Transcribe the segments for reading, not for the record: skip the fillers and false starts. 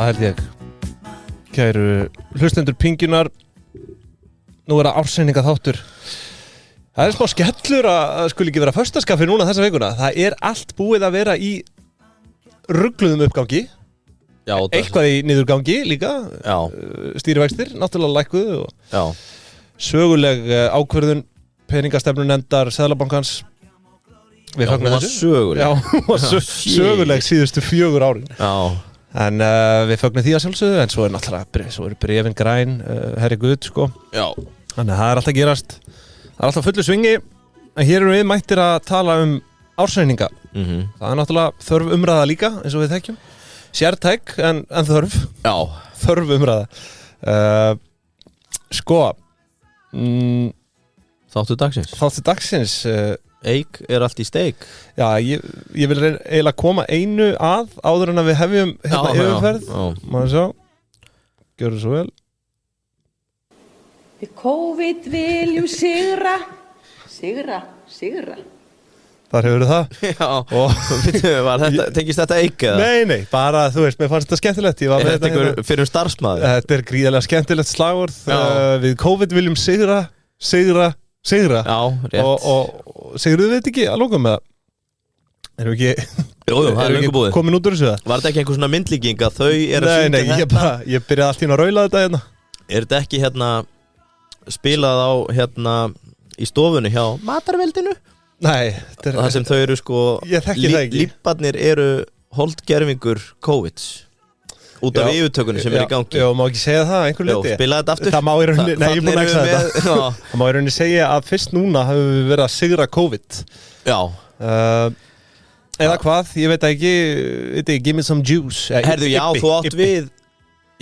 Það held ég. Kæru hlustendur Pingjunar. Nú það árseininga þáttur. Það smá skellur að skuli ekki vera föstaskaffi núna þessa vikuna. Það allt búið að vera í rugluðum uppgangi. Já, eitthvað í niðurgangi líka. Stýrivextir, náttúrulega lækkuðu og söguleg ákvörðun peningastefnunefndar Seðlabankans. Við fagnar þessu. Söguleg. Já, hún var söguleg síðustu 4 árin. Já. En við fögnum því að sjálfsögðu, en svo náttúrulega, svo bréfin græn, herri guð, sko. Já. Þannig að það alltaf gerast, það alltaf fullu svingi, en hér erum við mættir að tala ársreininga. Það náttúrulega þörf umræða líka, eins og við þekkjum. Sértæk, en þörf. Já. Þörf umræða. Sko. Þáttu dagsins. Eik allt í steik. Já, ég vil eiginlega koma einu áður en að við hefjum hérna yfirferð. Maður sjá. Gjörðu svo vel. Við COVID viljum sigra. Þar hefur það. Já. Og tengist þetta eik eða? Nei, bara þú veist, mér fannst þetta skemmtilegt. Þetta ykkur fyrir starfsmaður? Þetta gríðarlega skemmtilegt slagorð. Við COVID viljum sigra. Já, rétt. Og sigruðu við ekki að lókum með það? Erum við ekki komin út úr þessu það? Var þetta ekki einhver svona myndlíking að þau að syngja þetta? Nei, ég byrjaði allt í að raula þetta hérna. Er þetta ekki spilað á í stofunni hjá matarveldinu? Nei. Það sem þau eru sko, líparnir eru holdgerfingur COVID. Út af yfirtökunni sem í gangi. Já, má ekki segja það einhver leyti. Já, spila þetta aftur. Það má í rauninni, nei, ég er búin að segja þetta. Það má í rauninni segja að fyrst núna hafum við verið að sigra COVID. Já. Eða hvað, ég veit ekki, give me some juice. Herðu, já, þú átt við,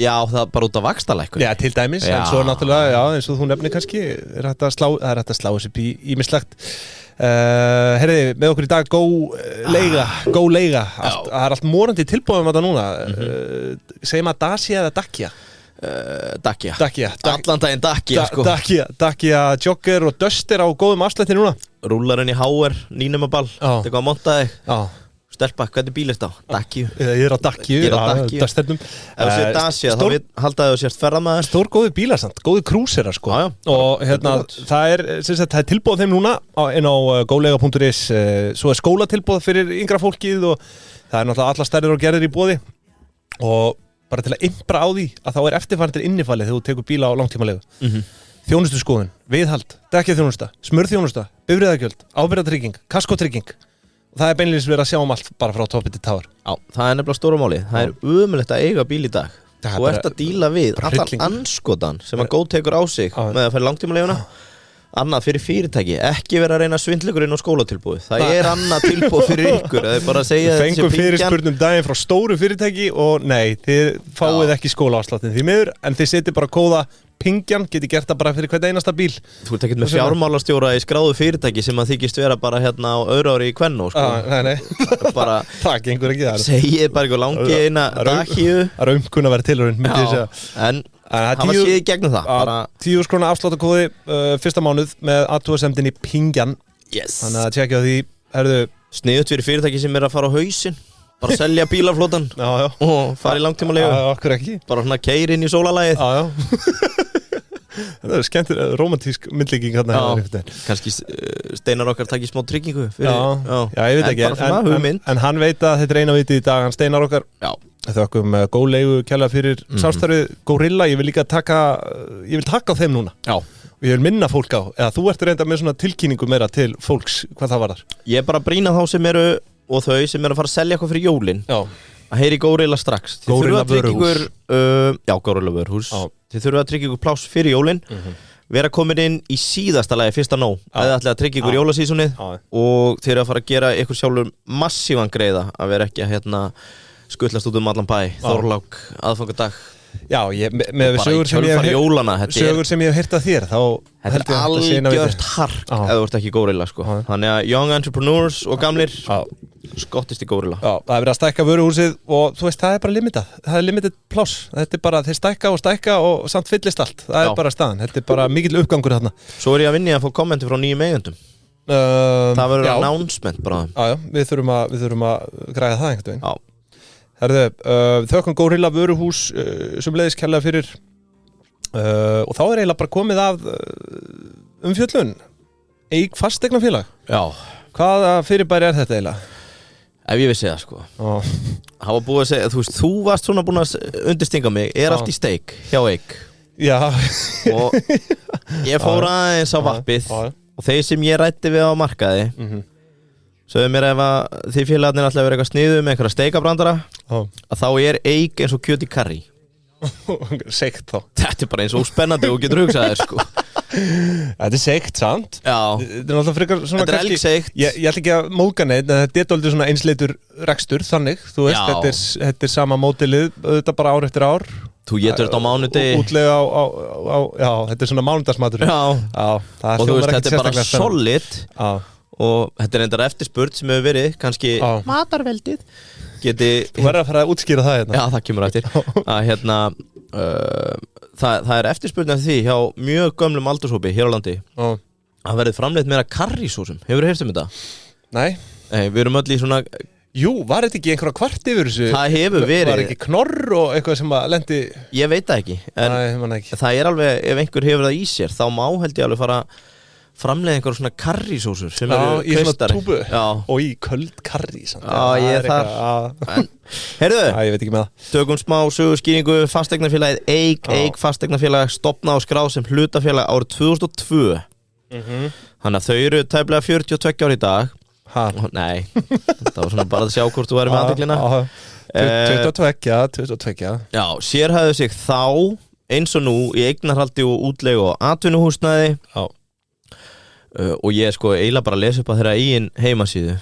já, það bara út af vaxtalækkun. Já, til dæmis, en svo náttúrulega, já, eins og þú nefnir kannski, hægt að slá þessi bí ímislegt. Herriði, með okkur í dag góð leiga. Það allt morandi tilbúðum þetta núna. Segir maður Dacia eða Dacia? Dacia. Allan daginn Dacia, sko. Dacia Jogger og Duster á góðum afslætti núna. Rúlarinn í HR, nýnumaball. Þetta kom að monta þig. Já. Stelpa, hvernig bíl er þetta? Dacia. Ég er á Dacia. Dusternum. Ef þú sér Dacia, þá haldaði þú sérst ferðamaður. Stór góði bílar samt, góði krúserar sko. Já. Og það er tilbúð þeim núna inn á gólega.is. Svo er skólatilbúð fyrir yngra fólkið og það er náttúrulega alla stærðir og gerðir í boði. Og bara til að impra á því að þá er eftirfarendur innifalið þegar þú tekur bíla á langtímalegu. Þjónustuskoðun, viðhald, dekkjaþjónusta, smurþjónusta, bifreiðagjöld, ábyrgðartrygging, kaskotrygging. Og það er beinlýnis verið að sjá allt bara frá toppi til táar. Já, það er nefnilega stóra máli. Það er ömurlegt að eiga bíl í dag. Þú ert að díla við allan anskotan sem að góð tekur á sig með að færa langtímaleguna. Annað fyrir fyrirtæki, ekki vera að reyna svindlugur inn á skólatilbúið. Það er annað tilbúið fyrir ykkur. Það er bara að segja þessi fengum fyrirspurnum daginn frá stóru fyrirtæki og nei, þið fáið ekki skólaafsláttinn því miður, en þið setið bara kóða Pingjan, geti gert það bara fyrir hvern einasta bíl. Þú ert ekkert með fjármálastjóra í skráðu fyrirtæki sem að þykist vera bara hérna á Örári í Kvennó, sko. Nei. Bara, það gengur ekki það. Segið bara eitthvað langi eina Dacia. Raumkunna verið tilhörun, myndi ég segja. En hann var séð í gegnum það. 10.000 króna afsláttakóði fyrsta mánuð með athugasemdinni Pingjan. Yes. Þannig að tjekkja á því, sniðugt fyrir fyrirtæki sem er að fara á hausinn. Bara selja bílaflótan og fara í langtímalegu. Okkur ekki. Bara svona keyra inn í sólalagið. Það er skemmtileg, romantísk myndlíking hérna. Kannski Steinar okkar takir smá tryggingu fyrir, já, ég veit ekki, en hann veit að þetta er eina viti í dag, hann Steinar okkar. Já. Þökkum góðleigu kærlega fyrir samstarfið Gorilla. Ég vil taka á þeim núna. Já. Og ég vil minna fólk á, eða þú ert reynda með svona tilkynningu meira til fólks, hvað það varðar. Ég er bara að brýna þá sem eru og þau sem eru að fara að selja eitthvað fyrir jólin. Já. Að heyri Gorilla strax. Gorilla vöruhús. Gorilla vöruhús. Þið þurfa að tryggja ykkur pláss fyrir jólin. Vera komin inn í síðasta lagi, fyrsta nóg. Það ætla að tryggja ykkur jólasísonið og þeir eru að fara að gera ykkur sjálfur massívan greiða að vera ekki að skutlast út allan bæ, Þorlák, aðfangadag. Já, með sögur sem ég hef heyrt að þér, þá þetta er algjört hark ef þú ert ekki Gorilla, sko. Þannig að young entrepreneurs og gamlir skottist í Gorilla. Já, það er verið að stækka vöruhúsið og þú veist, það er bara limitað. Það er limited pláss. Þetta er bara, þeir stækka og samt fyllist allt. Það er bara staðan. Þetta er bara mikill uppgangur þarna. Svo er ég að vinna að fá kommenti frá nýjum eigendum. Það verður announcement bara. Já, við þurfum að græða það einhvern veginn. Herðu, þökkum Górilla vöruhús sem leiðis kærlega fyrir og þá eiginlega bara komið af umfjöllun Eik fasteignafélag. Já. Hvaða fyrirbæri þetta eiginlega? Ef ég vissi það sko. Það var búið að segja, þú veist, þú varst svona búin að undirstinga mig, allt í steik hjá Eik. Já. Og ég fór aðeins á vappið og þeir sem ég ræddi við á markaði sögðu mér ef að þið félagarnir alltaf verið eitthvað sniðu með einhverja steikabrandara að þá Eik eins og kjöt í karrí. Seikt þá. Þetta bara eins og spennandi og getur hugsað þér sko. Þetta seikt, sant? Já. Þetta náttúrulega frekar svona þetta kannski elgseikt. Ég ætla ekki að móðga neitt, en þetta aldrei svona einsleitur rekstur, þannig, þú veist, þetta sama mótilið, auðvitað bara ár eftir ár. Þú getur þetta á mánudegi. Útlega já, þetta svona mánudagsmatur. Já. Og þú veist, þetta bara solid. Já. Og þetta endar eftirspurn sem hefur verið, kannski matarveldið. Þú verður að fara að útskýra það hérna. Já, það kemur eftir. Það eftirspurn eftir því hjá mjög gömlum aldurshópi hér á landi að verið framleitt meira karrísósum. Hefurðu heyrt þetta? Nei. Við erum öll í svona... Jú, var þetta ekki einhverja kvart yfir þessu? Það hefur verið. Var ekki knorr og eitthvað sem að lendi... Ég veit það ekki. Nei, það alveg, ef einhver hefur það í sér, þá má held ég alveg fara framleiða einhver svona karrísósur sem eru í kreistari. Svona túbu og í köld karrí ég er þar Heyrðu, ég veit ekki með það. Tökum smá söguskýringu. Fasteignafélagið Eik fasteignafélag stofnað og skráð sem hlutafélag árið 2002 Þannig að þau eru tæplega 42 ári í dag. Nei, það var svona bara að sjá hvort þú væri með aðteklina 22 Já, sérhæfðu sig þá eins og nú í eignarhaldi og útlegu og atvinnuhúsnæði og ég sko eiginlega bara að lesa upp á þeirra eigin heimasíðu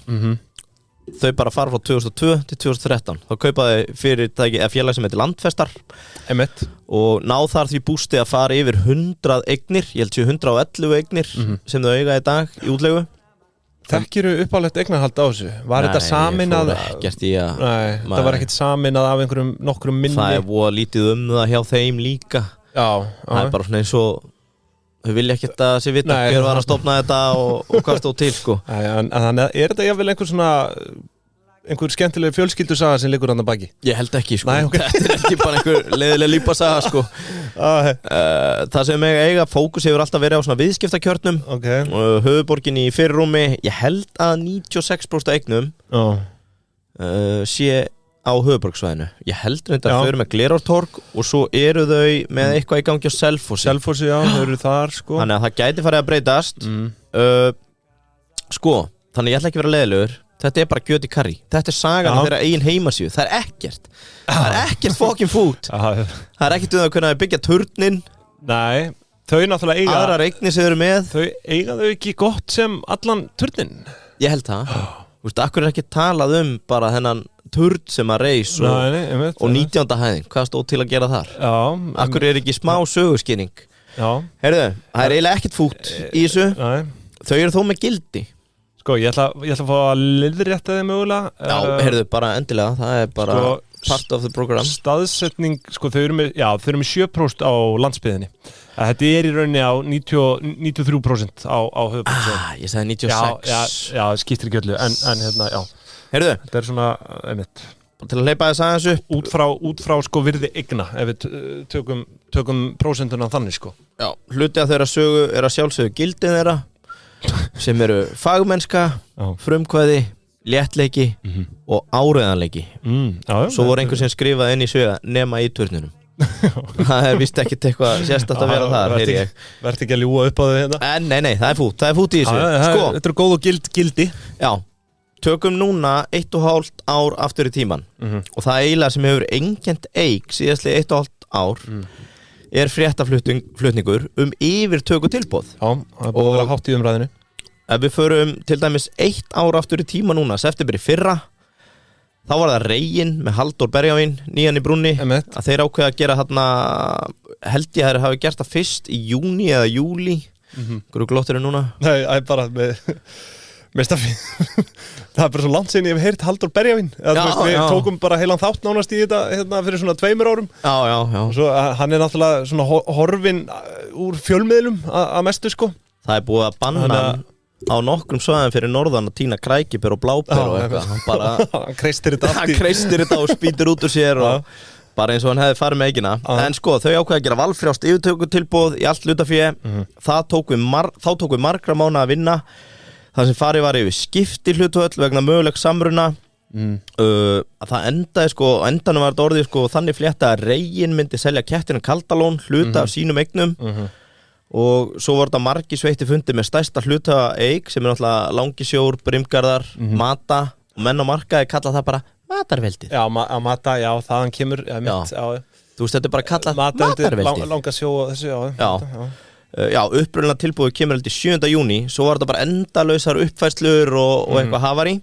þau bara fara frá 2002 til 2013 þá kaupaði fyrirtæki eða félag sem heitir Landfestar og ná þar því bústi að fara yfir 100 eignir, ég held séu 111 eignir sem þau eiga í dag í útlegu. Þekkiru uppálegt eignarhald á þessu? Var þetta saminað? Nei, það var ekkert saminað af einhverjum nokkrum minni. Það voða lítið það hjá þeim líka. Já. Það bara svona eins og þau vilja ekkert að sé vita hver var að stofna þetta og hvað stóð til sko. En þannig þetta jafnvel einhver skemmtileg fjölskyldusaga sem liggur hann að baki? Ég held ekki sko. Nei, okay. Þetta ekki bara einhver leiðileg lípasaga sko. Það sem eiga fókus hefur alltaf verið á svona viðskiptakjörnum höfuðborgin í fyrirrúmi. Ég held að 96% eignum sé á höfuðborgsvæðinu. Ég held að þau eru með Glerártorg og svo eru þau með eitthvað í gangi á Selfossi, þau eru þar sko. Þannig að það gæti farið að breytast sko, þannig ég ætla ekki að vera leiðilegur. Þetta er bara kjöt í karrí. Þetta er sagan af þeirra eigin heimasíðu. Það er ekkert fucking food. Það er ekkert að kunna byggja turnin. Nei, þau náttúrulega eiga aðrar eignir sem þau eru með. Eiga þau ekki gott sem allan turnin? Ég held það. Þú veist, akkur er ekki talað bara þennan turn sem að reis og 19. hæðin. Hvað stóð til að gera þar? Akkur er ekki smá söguskýring? Heyrðu, það er eiginlega ekkert food í þessu. Þau eru þó með gildi. Sko, ég ætla að fá að liðrétta þið mögulega. Já, heyrðu, bara endilega, það er bara part of the program. Staðsetning, sko, þau eru með 7% á landsbyðinni. Þetta er í rauninni á 93% á höfuðborgarsvæðinu. Ég sagði 96. Já, skiptir ekki öllu, en hérna, já. Heyrðu. Þetta er svona, einmitt. Til að hleypa þess aðeins upp. Út frá, sko, virði eigna, ef við tökum prósentuna þannig, sko. Já, hluti af þeirra sögu er að sjálfsögðu gildin þeirra. Sem eru fagmennska, frumkvæði, léttleiki og áreiðanleiki. Svo voru einhver sem skrifaði inn í sögu nema í turninum. Það er vist ekkert eitthvað sérstætt að vera þar, heyri ég. Verð ekki að ljúga upp á þau hérna? Nei, það er fút í þessu. Sko, þetta er góð og gildi. Já, tökum núna 1,5 ár aftur í tíman og það eiginlega sem hefur einkennt Eik síðastlega 1,5 ár er fréttaflutningur yfirtöku tilboð. Já, það er búin að vera hátt í umræðinu. Ef við förum til dæmis 1 ár aftur í tíma núna, september í fyrra, þá var það Reginn með Halldór Bergavin, nýjan í brúnni, að þeir ákveða að gera þarna, held ég að þeir hafi gert það fyrst í júni eða júli. Hverju glottir þau núna? Nei, ég bara með staffi. Það er bara svo langt sinni ég hef heyrt Halldór Bergavin. Við tókum bara heilan þátt nánast í þetta hérna, fyrir svona 2 árum. Já. Svo, hann er náttúrulega svona horfinn úr fjölmiðlum að mestu sko. Það er búið að banna hann á nokkrum svæðum fyrir norðan að týna krækibör og bláber og eitthvað. Hann bara Hann kreistir þetta hann kreistir þetta og spýtur út úr sér og bara eins og hann hefði farið með eigina. En sko, þau ákveða að gera valfrjálst yfirtökutilboð í allt hlutafé. Þá tók við margra mánaða að vinna. Það sem farið var yfir skipti hlutvöll vegna mögulegs samruna. Það endaði sko, á endanum var þetta orðið sko þannig flétta að Reginn myndi selja kettinum Kaldalón hluta af sínum eignum. Og svo var þetta margir sveiti fundi með stærsta hlutaeign sem náttúrulega Langisjór, Brimgarðar, Mata og menn á markaði kalla það bara matarveldið. Já, Mata, já, þaðan kemur mitt, já. Þú veist, þetta er bara kallað matarveldið. Langasjó og þessu, Já, upprunalega tilbúið kemur heldur 7. júní. Svo var þetta bara endalausar uppfærslur og eitthvað hafari.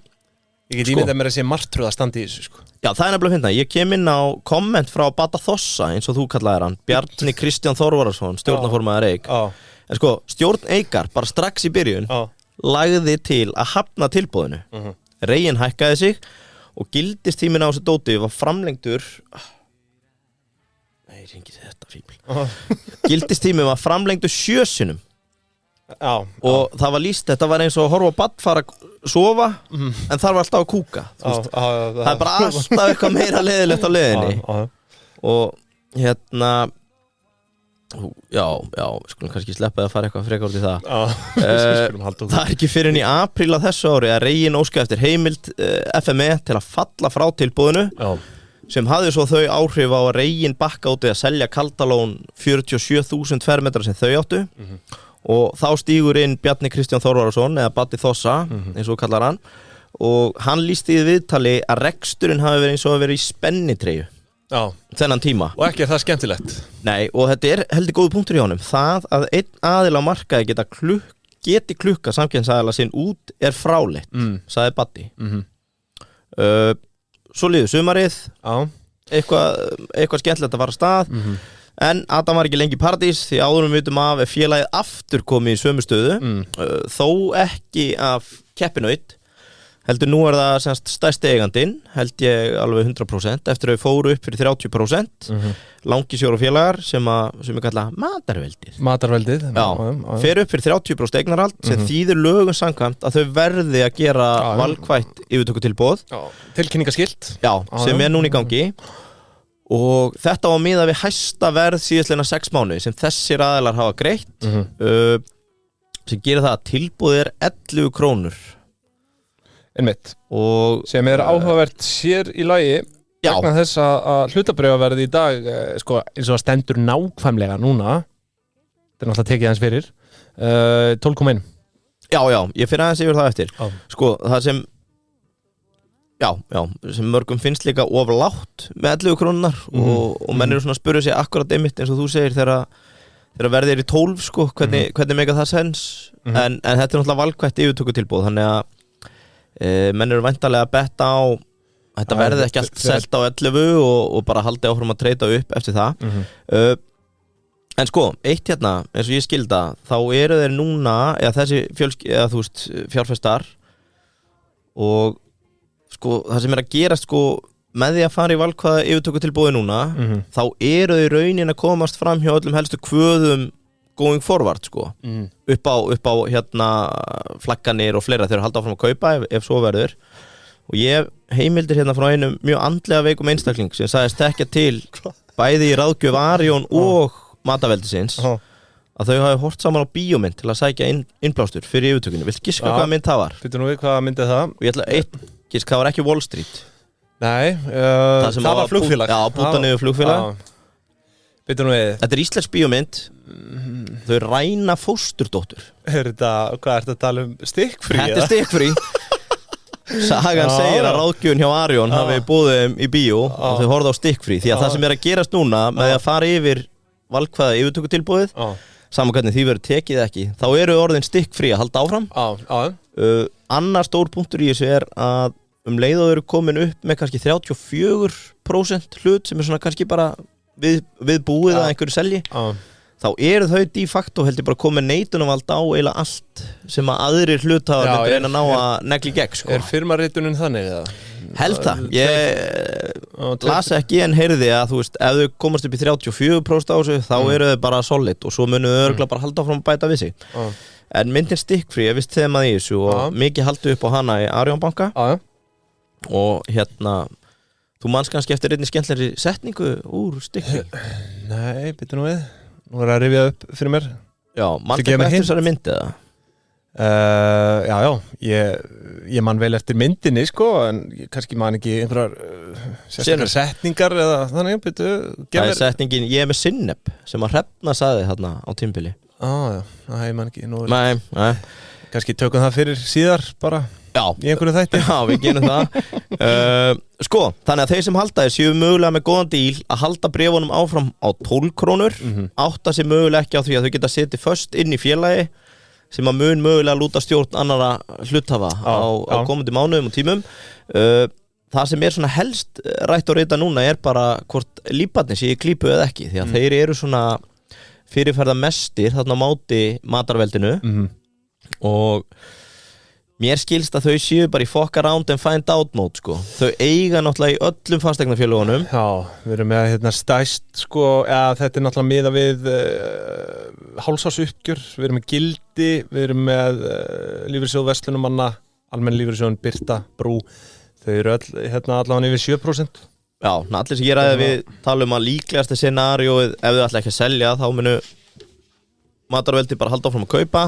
Ég get ímyndað mér að sé martröð að standa í þessu, sko. Já, það er nefnilega að finna. Ég kem inn á komment frá Bata Þossa, eins og þú kallaðir hann, Bjarni Kristján Þorvarason, stjórnarformaður Eik. En sko, stjórn Eikar, bara strax í byrjun, lagði til að hafna tilboðinu. Reginn hækkaði sig og gildistíminn á þessu dóti var framlengdur. Nei, ringið þetta fíbl. Gildistíminn var framlengdur 7 sinnum. Og það var lýst, þetta var eins og að horfa á barn fara að sofa en þar var alltaf að kúka. Það er bara alltaf eitthvað meira leiðilegt á leiðinni. Og hérna já, skulum kannski sleppa að fara eitthvað frekar út í það. Það er ekki fyrir en í apríl á þessu ári að Reginn óskaði eftir heimild FME til að falla frá tilboðinu sem hafði svo þau áhrif á að Reginn bakka út í að selja Kaldalón 47.000 fermetrar sem þau áttu. Og þá stígur inn Bjarni Kristján Þorvarason eða Bati Þossa, eins og kallar hann, og hann lýsti í viðtali að reksturinn hafi verið eins og að vera í spennitreyju þennan tíma. Og ekki er það skemmtilegt. Nei, og þetta er heldur góðu punktur í honum. Það að einn aðil á markaði geti klukka samkeppnisaðila sinn út er fráleitt, sagði Bati. Svo liður sumarið, eitthvað skemmtilegt að fara af stað. En Adam var ekki lengi í paradís því áðurum við vitum af félagið aftur komið í sömu stöðu þó ekki af keppinaut heldur nú er það semst stærsti eigandinn held ég alveg 100% eftir að við fóru upp fyrir 30% Langisjór og félagar sem við kalla matarveldið fer upp fyrir 30% eignarhald sem þýðir lögum samkvæmt að þau verði að gera valkvætt yfirtökutilboð tilkynningarskylt sem er núna í gangi. Og þetta var miðað við hæsta verð síðastleina 6 mánuði sem þessir aðilar hafa greitt sem gerir það að tilboðið er 11 krónur. Einmitt. Og sem er áhugavert sér í lagi vegna þess að hlutabréfaverð í dag sko, eins og að stendur nákvæmlega núna þetta er náttúrulega tekið aðeins fyrir 12,1. Já, ég fyrir aðeins yfir það eftir. Sko, það sem sem mörgum finnst líka of lágt með 11 krónunar og menn eru svona að spyrja sig akkurat einmitt eins og þú segir þegar verðið er í 12 sko, hvernig mega það sens en þetta er náttúrulega valkvætt yfirtökutilboð þannig að menn eru væntanlega að betta á þetta verði ekki allt selt á 11 og bara haldi áfram að treyta upp eftir það en sko, eitt hérna eins og ég skilda, þá eru þeir núna eða þessi fjárfestar og sko, það sem er að gerast sko, með því að fara í valkvæða yfirtökutilboði núna þá eru þau raunin að komast fram hjá öllum helstu kvöðum going forward sko. upp á hérna flagganir og fleira þeir halda áfram að kaupa ef svo verður og ég heimildir hérna frá einum mjög andlega veikum einstakling sem sagðist tekja til bæði í ráðgjöf Arion og mataveldisins að þau hafi hort saman á bíómynd til að sækja innblástur fyrir yfirtökunni. Viltu giska hvaða mynd það var? Býttu nú við hvaða myndið það? Og ég ætla gisk, það var ekki Wall Street. Nei, það var flugfélag. Já, búta niður flugfélag. Býttu nú við. Þetta er íslensk bíómynd. Þau ræna fósturdóttur. Hvað er þetta að tala um stikkfrí? Þetta er stikkfrí. Sagan segir að ráðgjöfun hjá Arion hafi búið þeim í bíó og þau horfðu á stikkfrí. Því að það sem er að gerast núna með því að fara yfir valkvæða yfirtökutilboðið saman hvernig því verður tekið ekki þá eru orðin stikkfrí að halda áfram annar stór punktur í þessu er að leið og eru komin upp með kannski 34% hlut sem er svona kannski bara við búið að einhverju selji þá eru þau de facto heldur bara komið neitunarvald á eiginlega allt sem að aðrir hluthafar myndir reyna að ná að negli gegn sko. Er firmaritunin þannig eða? Held það, ég las ekki en heyrði að þú veist, ef þau komast upp í 34% á þessu, þá eru þau bara solid og svo munu þau örugglega bara halda áfram að bæta við sig En myndin stikkfrí, ég vist þemað í þessu og mikið haldi upp á hana í Arion banka og þú manns kannski eftir einni skemmtlegri setningu úr stikkfrí Nei, býttu nú við Nú að rifja upp fyrir mér Já, mann eitthvað eftir þessari myndi eða? Ég man vel eftir myndinni sko, en kannski man ekki einhverjar sérstakar setningar eða þannig, býttu Það er setningin, ég með sinneb sem að Hrefna sagði þarna á tímbili það ég man ekki Nei Kannski tökum það fyrir síðar bara í einhverju þætti Já, við gerum það Sko, þannig að þeir sem halda séu mögulega með góðan díl að halda bréfunum áfram á 12 krónur átta sig mögulega ekki á því að þau geta setið först inn í félagi sem að mun mögulega lúta stjórn annara hluthafa á komandi mánuðum og tímum Það sem svona helst rætt og reyta núna er bara hvort líparnir séu í klípu eða ekki því að þeir eru svona fyrirferða mestir þarna á máti matarveldinu og mér skilst að þau séu bara í fuck around and find out mode sko. Þau eiga náttúrulega í öllum fasteignafélögunum Já, við erum með stæst sko, þetta er náttúrulega miða við hálfsársuppgjör, við erum með Gildi, við erum með lífeyrissjóð Vestlunumanna, almenn lífeyrissjóðin Birta, Brú, þau eru allavega yfir 7%. Já, allir sem ég ræði við tala að líklegasta scenaríóið ef þau ætla ekki að selja þá munu matarveldi bara halda áfram að kaupa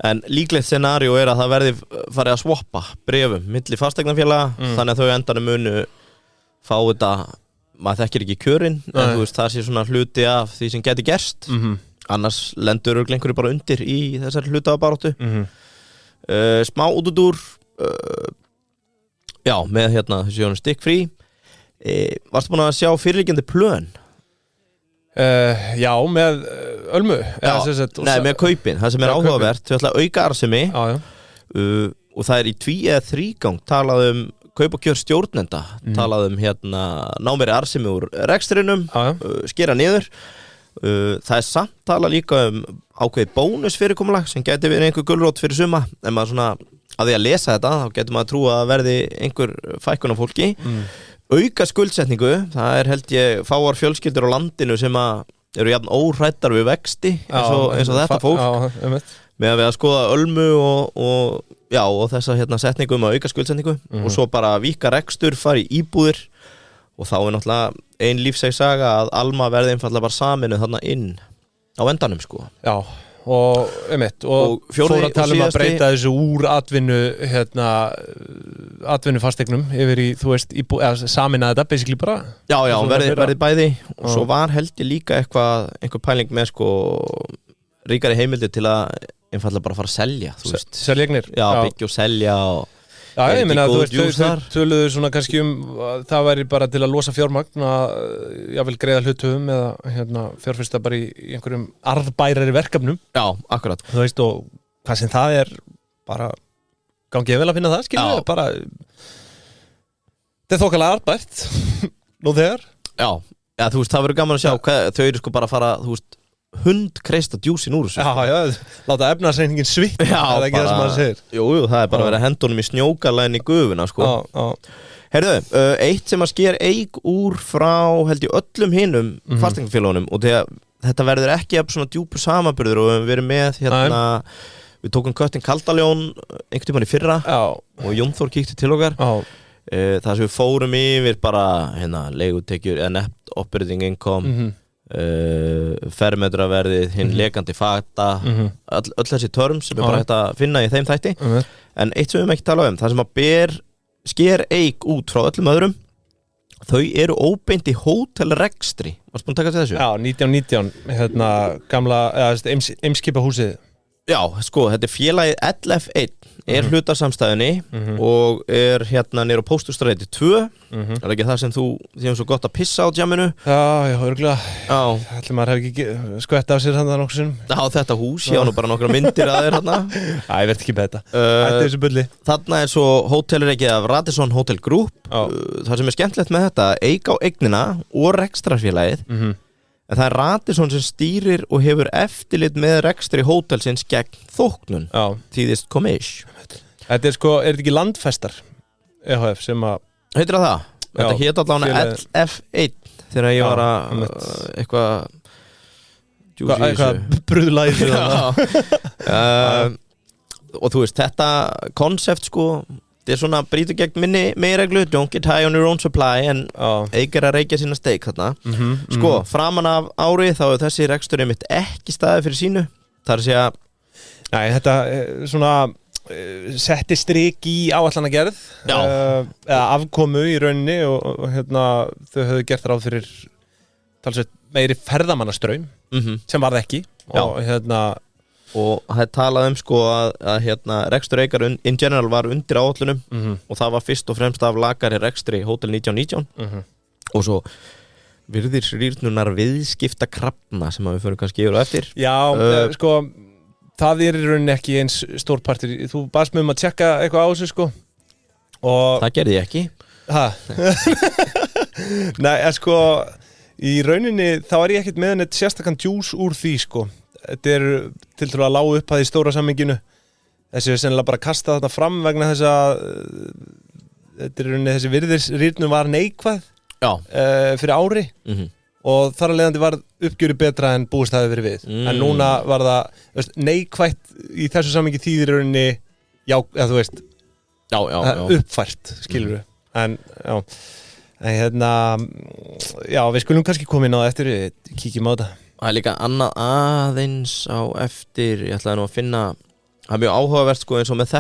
en líklegt scenaríó er að það verði farið að swappa bréfum milli fasteignafélaga þannig að þau endanum munu fá þetta, maður þekkir ekki kjörin en þú veist það sé svona hluti af því sem geti gerst annars lendur einhverju bara undir í þessari hlutafabaráttu smá útúrdúr já, með þessi stikkfrí varstu búin að sjá fyrirliggjandi plön? Já, með Ölmu Nei, með kaupin, það sem er áhugavert þau ætla að auka arðsemi og það er í 2 eða 3 gang talað kaup og kjör stjórnenda talað ná meiri arðsemi úr rekstrinum skera niður það er samt talað líka ákveðið bónusfyrirkomulag sem gæti verið einhver gulrót fyrir suma en maður svona að því að lesa þetta þá getur maður að trúa að verði einhver fækkun af fólki auka skuldsetningu, það er held ég fáar fjölskyldur á landinu sem að eru jafn óhrættar við vexti eins og þetta fólk með að við að skoða Ölmu og þessa setningu að auka skuldsetningu og svo bara víka rekstur, fara í íbúðir og þá er náttúrulega ein lífsæg saga að Alma verði einfallega bara saminu þarna inn á endanum sko Já og fór að tala að breyta þessu úr atvinnufasteignum yfir í, þú veist, saminað þetta basically bara Já, verði bæði og svo var held ég líka einhver pæling með sko ríkari heimildir til að einfallega bara fara að selja selja eignir Já, byggja og selja og Já, ég meina að þú veist, þau töluðu svona kannski það væri bara til að losa fjármagn að jável greiða hluthöfum eða fjárfesta bara í einhverjum arðbærari verkefnum Já, akkurat Þú veist, og hvað sem það er bara gangið vel að finna það, skilja bara þetta er þokkalega arðbært nú þegar Já, þú veist, það verður gaman að sjá þau eru sko bara að fara, þú veist hund kreista djúsin úr þessu láta efnarsreikningin svitna það er ekki það sem maður segir Jú, það er bara að vera að henda honum í snjókarlæðin í gufuna sko. Heyrðu, eitt sem að sker eig úr frá held ég öllum hinum fasteignafélögunum og þetta verður ekki svona djúpur samanburður og við verðum með við tókum köttin Kaldaljón einhvern tímann í fyrra og Jónþór kíkti til okkar það sem við fórum yfir bara leigutekjur eða net operating income fermetraverðið, hinn lekandi fata öll þessi terms sem er bara hægt að finna í þeim þætti en eitt sem við ekki tala það sem að sker eig út frá öllum öðrum þau eru óbeint í hótelrekstri varstu búin að taka til þessu? Já, 1919 gamla, Eimskipahúsið Já, sko, þetta er félagið LF1 er hlutarsamstæðunni og er niður á Pósthússtræti 2 er ekki það sem þú þýðum svo gott að pissa á djaminu Já, örgulega ætli maður hefði ekki skvett af sér þannig nokkuð sinnum Já, þetta hús, ég á nú bara nokkra myndir að þér þarna ég verð ekki með þetta Þetta er þessu bulli Þarna er svo hótelur ekki af Radisson Hotel Group það sem er skemmtilegt með þetta eig á eignina og rekstrarfélagið en það er Radisson sem stýrir og hefur eftirlit með rekstri hótelsins gegn þóknun tíðist komish Þetta er sko, er þetta ekki Landfestar EHF sem að Heitir það? Þetta hét allavega félagið. LF1 þegar ég var að eitthvað Eitthvað brúðlæði og þú veist, þetta konsept sko, þetta svona brýtur gegn minni reglu, don't get high on your own supply en eigur að reykja sína steik þarna. Sko, framan af árið þá þessi rekstur mitt ekki staðið fyrir sínu. Það að segja Nei, þetta svona setti strik í áætlanagerð eða afkomu í rauninni og hérna þau höfðu gert ráð fyrir talsveit meiri ferðamannastraum sem varð ekki og hérna og það talað sko að hérna rekstur Eikar in general var undir áætlunum og það var fyrst og fremst af lakari rekstri Hótel 1919 og svo virðir rýrnunar viðskipta krafna sem við förum kannski yfir og eftir. Já, sko það í rauninni ekki eins stórpartur. Þú baðst mig að tjekka eitthvað á þessu sko og það gerði ég ekki. Nei, sko í rauninni þá ég ekkert með neitt sérstakann djús úr því sko. Þetta til að lága upp að í stóra samminginu. Þessi sennilega bara kasta þetta fram vegna þess að þetta rauninni þessi virðisrýrnum var neikvæð fyrir ári og þar að leiðandi var uppgjöri betra en búist hafi verið við. En núna var það neikvætt í þessu sammingi þýðir rauninni eða þú veist uppfært, skilur við. En hérna við skulum kannski koma inn á það eftir, kíkjum á þetta. Það líka annað aðeins á eftir, ég ætlaði nú að finna það mjög áhugavert sko eins og með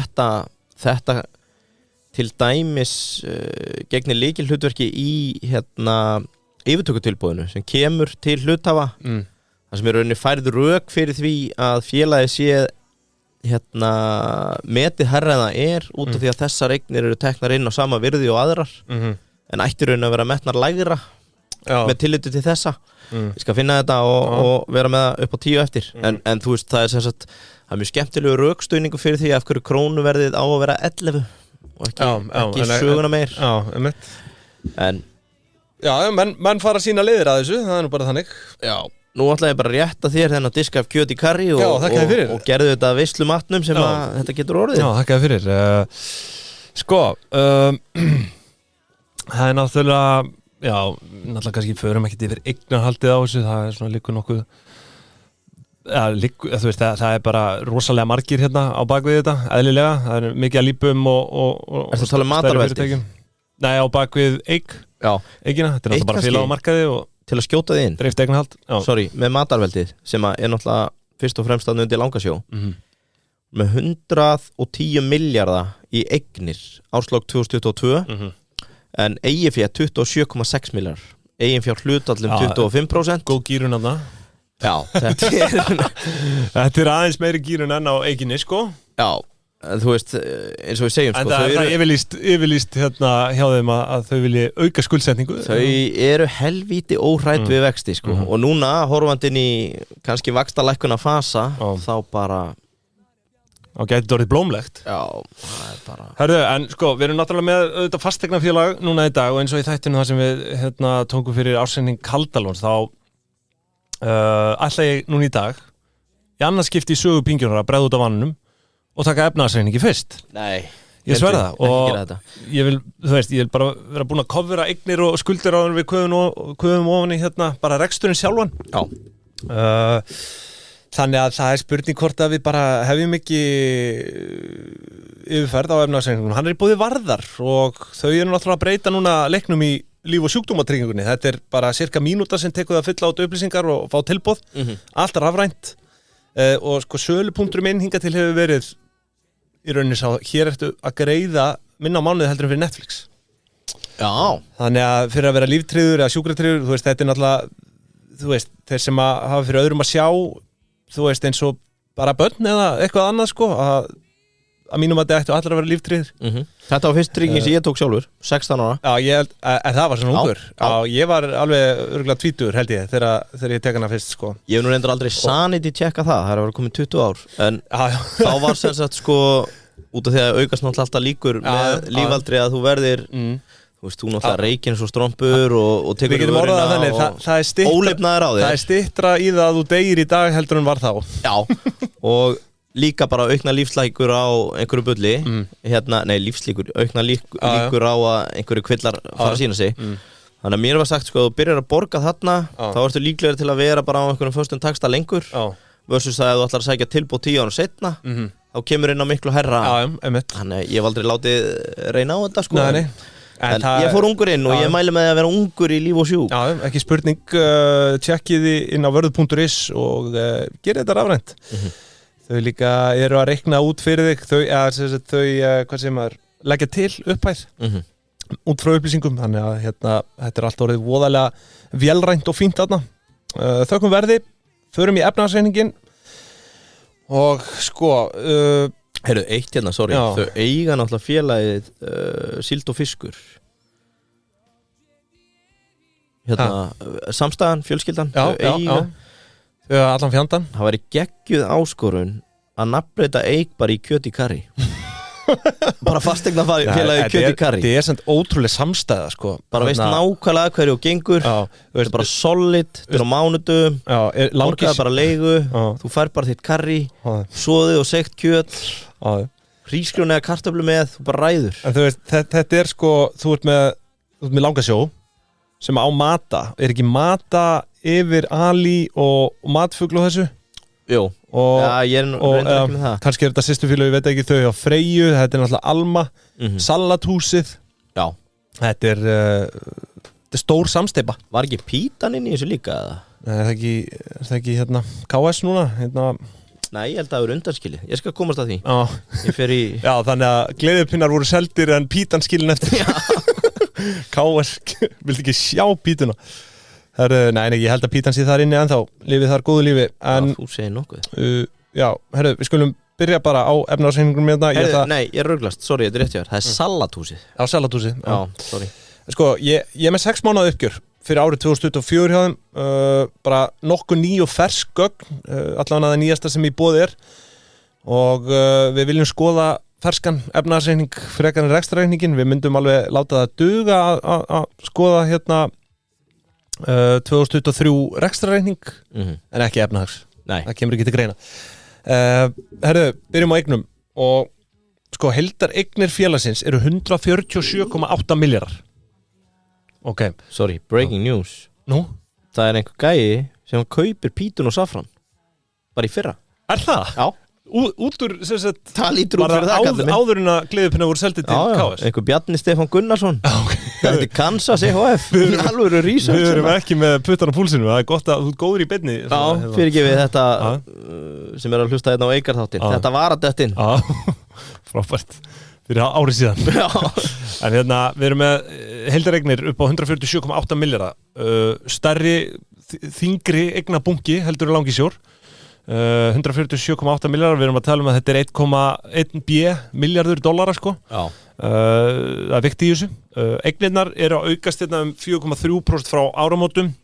þetta til dæmis gegnir lykilhlutverki í hérna yfirtökutilboðinu sem kemur til hluthafa það sem rauninni færð rök fyrir því að félagið sé hérna metið hærra en það út af því að þessar eignir eru teknar inn á sama virði og aðrar en ætti rauninni að vera metnar lægra með tilliti til þessa. Ég skal finna þetta og vera með það upp á 10 eftir en þú veist það sem sagt það mjög skemmtilegu rökstuðningu fyrir því af hverju krónuverðið á að vera 11 og ekki söguna meir en menn fara að sína leiðir að þessu, það nú bara þannig. Nú ætla ég bara að rétta þér þennan disk af kjöt í karri og gerðu þetta veislumatnum sem að þetta getur orðið. Já, þakka fyrir. Sko, það náttúrulega, náttúrulega kannski förum ekkert yfir eignarhaldið á þessu, það svona líkur nokkuð, þú veist, það bara rosalega margir hérna á bakvið þetta, eðlilega, það mikið að lípum og Er það að tala um matarveldi? Nei, á bakvið Eikina, þetta náttúrulega bara félag á markaði og til að skjóta þið inn dreift eignarhald. Sorry, með matarveldið sem er náttúrulega fyrst og fremst að undir Langasjó með 110 milljarða í eignir árslok 2022 en eiginfjár 27,6 milljar eiginfjár hlutallum 25%. Góð gírun af það. Já, þetta aðeins meiri gírun enn á Eikinni sko. Já, þú veist, eins og við segjum sko, það er yfirlýst hérna hjá þeim að þau vilji auka skuldsetningu. Þau eru helvíti óhrædd við vexti sko. Og núna, horfandinn í kannski vaxtalækkuna fasa þá bara þá gæti þetta orðið blómlegt. Já, það er bara Herðu, en sko, við erum náttúrulega með auðvitað fasteignafélag núna í dag og eins og í þættinu þar sem við hérna tókum fyrir ársending Kaldalóns þá ætla ég núna í dag í annað skipti í sögu Pingjunar að bregða út af vannunum og taka efnahagsreikningi fyrst. Nei, ég sverða það og ég vil bara vera búin að covera eignir og skuldir áður við köfum ofan í hérna bara reksturinn sjálfan. Þannig að það er spurning hvort að við bara hefjum ekki yfirferð á efnahagsreikningunum. Hann í boði Varðar og þau eru náttúrulega að breyta núna leiknum í líf- og sjúkdómatryggingunni. Þetta er bara cirka mínúta sem tekur það að fylla át upplýsingar og fá tilboð. Allt rafrænt og sko sölupunktur minn hingað til hefur verið í rauninni sá, hér ertu að greiða minna á mánuði heldur en fyrir Netflix. Já. Þannig að fyrir að vera líftryggður eða sjúkratryggður, þú veist, þetta er náttúrulega, þú veist, þeir sem að hafa fyrir öðrum að sjá, þú veist, eins og bara börn eða eitthvað annað, sko, að mínum að þetta ættu allir að vera líftryggður. Þetta var fyrst trygging sem ég tók sjálfur, 16 ára. Já, ég held, en það var svona ungur. Já, ég var alveg örugglega 20 held ég, þegar ég tek hana fyrst, sko. Ég hef nú reyndar aldrei sanity tjekka það er að vera komin 20 ár. En þá var sem sagt, sko, út af því að aukast náttúrulega alltaf líkur með lífaldri að þú verðir, þú veist, þú náttúrulega reykir svo strompur og tekur í vörina og ólifnaðir á þér. Það er styttra í það að þú deyr í dag heldur en var þá. Já, og líka bara aukna lífslíkur á einhverju bulli lífslíkur, aukna líkur á að einhverju kvillar fara að sína sig þannig að mér var sagt sko, þú byrjar að borga þarna þá ertu líklega til að vera bara á einhverjum föstum taxta lengur versus það að þú ætlar að sækja tilbúð 10 árum setna þá kemur inn á miklu herra þannig að ég hef aldrei látið reyna á þetta sko Nei. En ég fór ungur inn og ég mæli með að vera ungur í líf og sjúk ekki spurning, tjekkiði inn á vörðu.is og gerið þetta rafrænt þau líka eru að reikna út fyrir þig þau hvað segir maður, leggja til upphæð út frá upplýsingum þannig að þetta er allt orðið voðalega vélrænt og fínt þarna þökkum verði, förum í efnahagsreikningin og sko Heyrðu, eitt hérna, sorry, þau eiga náttúrulega félagið síld og fiskur samstæðan, fjölskyldan þau eiga allan fjandan það væri geggjuð áskorun að nafnbreyta eig bara í kjöti karri bara fastegna félagið kjöti karri þetta er samt ótrúlega samstæða sko. bara veist nákvæmlega hverju og gengur þetta er bara solid, þetta er á mánudum borgaði bara leigu þú fær bara þitt karri soðið og segt kjöt hrísgrjón eða kartöflu með, þú bara ræður en þú veist, þetta er sko þú ert með langasjó sem á mata, er ekki mata yfir Ali og matfugl og þessu? Jú, ég er reyndar ekki með það kannski er þetta systurfélag, ég veit ekki þau á Freyju, þetta er náttúrulega Alma Salathúsið þetta er stór samsteypa Var ekki pítan inn í þessu líka? Nei, er það ekki KS núna? Nei, ég held að það eru undanskilið. Ég skal komast að því. Ég fer í... Já, þannig að gleðipinnar voru seldir en pítan skilin eftir. KS, vildi ekki sjá pítuna. Nei, ég held að pítan sé þar inni ennþá. Lífið þar góðu lífi. En, þú segir nokkuð. Já, við skulum byrja bara á efnahagsreikningum hérna. Nei, ég röglast. Sorry, þetta er rétt hjá þér. Það er Salathúsið. Já, Salathúsið. Já, sorry. Sko, ég er með 6 mánaða uppgjör fyrir árið 2024 hjá þeim bara nokkuð ný og fersk gögn allavega það nýjasta sem í boði er og við viljum skoða ferskan efnahagsreikning frekar en rekstrarreikningin, við myndum alveg láta það duga að skoða hérna 2023 rekstrarreikning en ekki efnahags. Nei. Það kemur ekki til greina. Byrjum á eignum og sko heildar eignir félagsins eru 147,8 milljarðar. Ok. Sorry, breaking news. Nú? Það er einhver gæi sem kaupir pítun og safran bara í fyrra. Er það? Já. Út úr, sem sagt, það lítur út fyrir það kallið minn. Áður en að gleðipinna voru seldið til KS. Einhver Bjarni Stefán Gunnarsson. Þetta er Kansas EHF. Alveg eru research. Við erum ekki með puttan á púlsinu. Það er gott að þú ert góður í beinni. Já, fyrirgefið þetta sem er að hlusta hérna á Eikarþáttin. Þetta var að dettin. Frábært. Fyrir árið síðan. En hérna, við erum með heildareignir upp á 147,8 milljarða. Stærri, þyngri eignabunki heldur Langisjór. 147,8 milljarðar, við erum að tala um að þetta er 1,1 milljarður dollara sko. Það er vikt í þessu. Eignirnar eru að aukast hérna 4,3% frá áramótum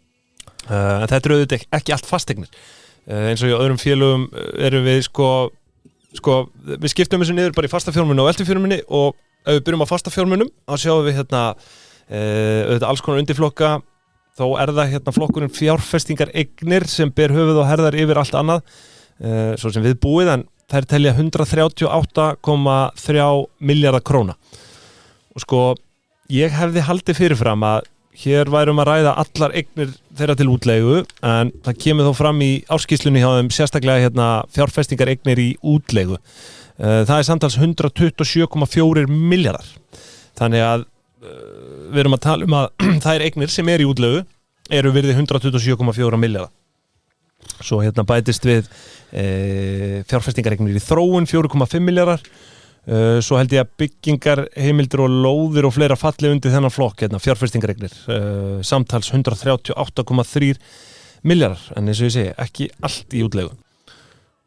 en þetta eru auðvitað ekki allt fasteignir. Eins og í öðrum félögum erum við sko við skiptum þessu niður bara í fasta fjármuni og veltufjármuni og ef við byrjum á fasta fjármunum þá sjáum við hérna auðvitað alls konar undirflokka. Þó er það hérna flokkurinn fjárfestingar eignir sem ber höfuð og herðar yfir allt annað svo sem við búið en þær telja 138,3 milljarða króna og sko ég hefði haldið fyrirfram að hér værum að ræða allar eignir þeirra til útleigu en það kemur þó fram í áskýrslunni hjá þeim sérstaklega hérna fjárfestingar eignir í útleigu það er samtals 127,4 milljarðar þannig að við erum að tala um að þær eignir sem er í útlegu eru virði 127,4 milljarða. Svo hérna bætist við fjárfestingareignir í þróun 4,5 milljarðar. Svo held ég að byggingar, heimildir og lóðir og fleira falli undir þennan flokk hérna, fjárfestingareignir. Samtals 138,3 milljarðar, en eins og ég segi, ekki allt í útlegu.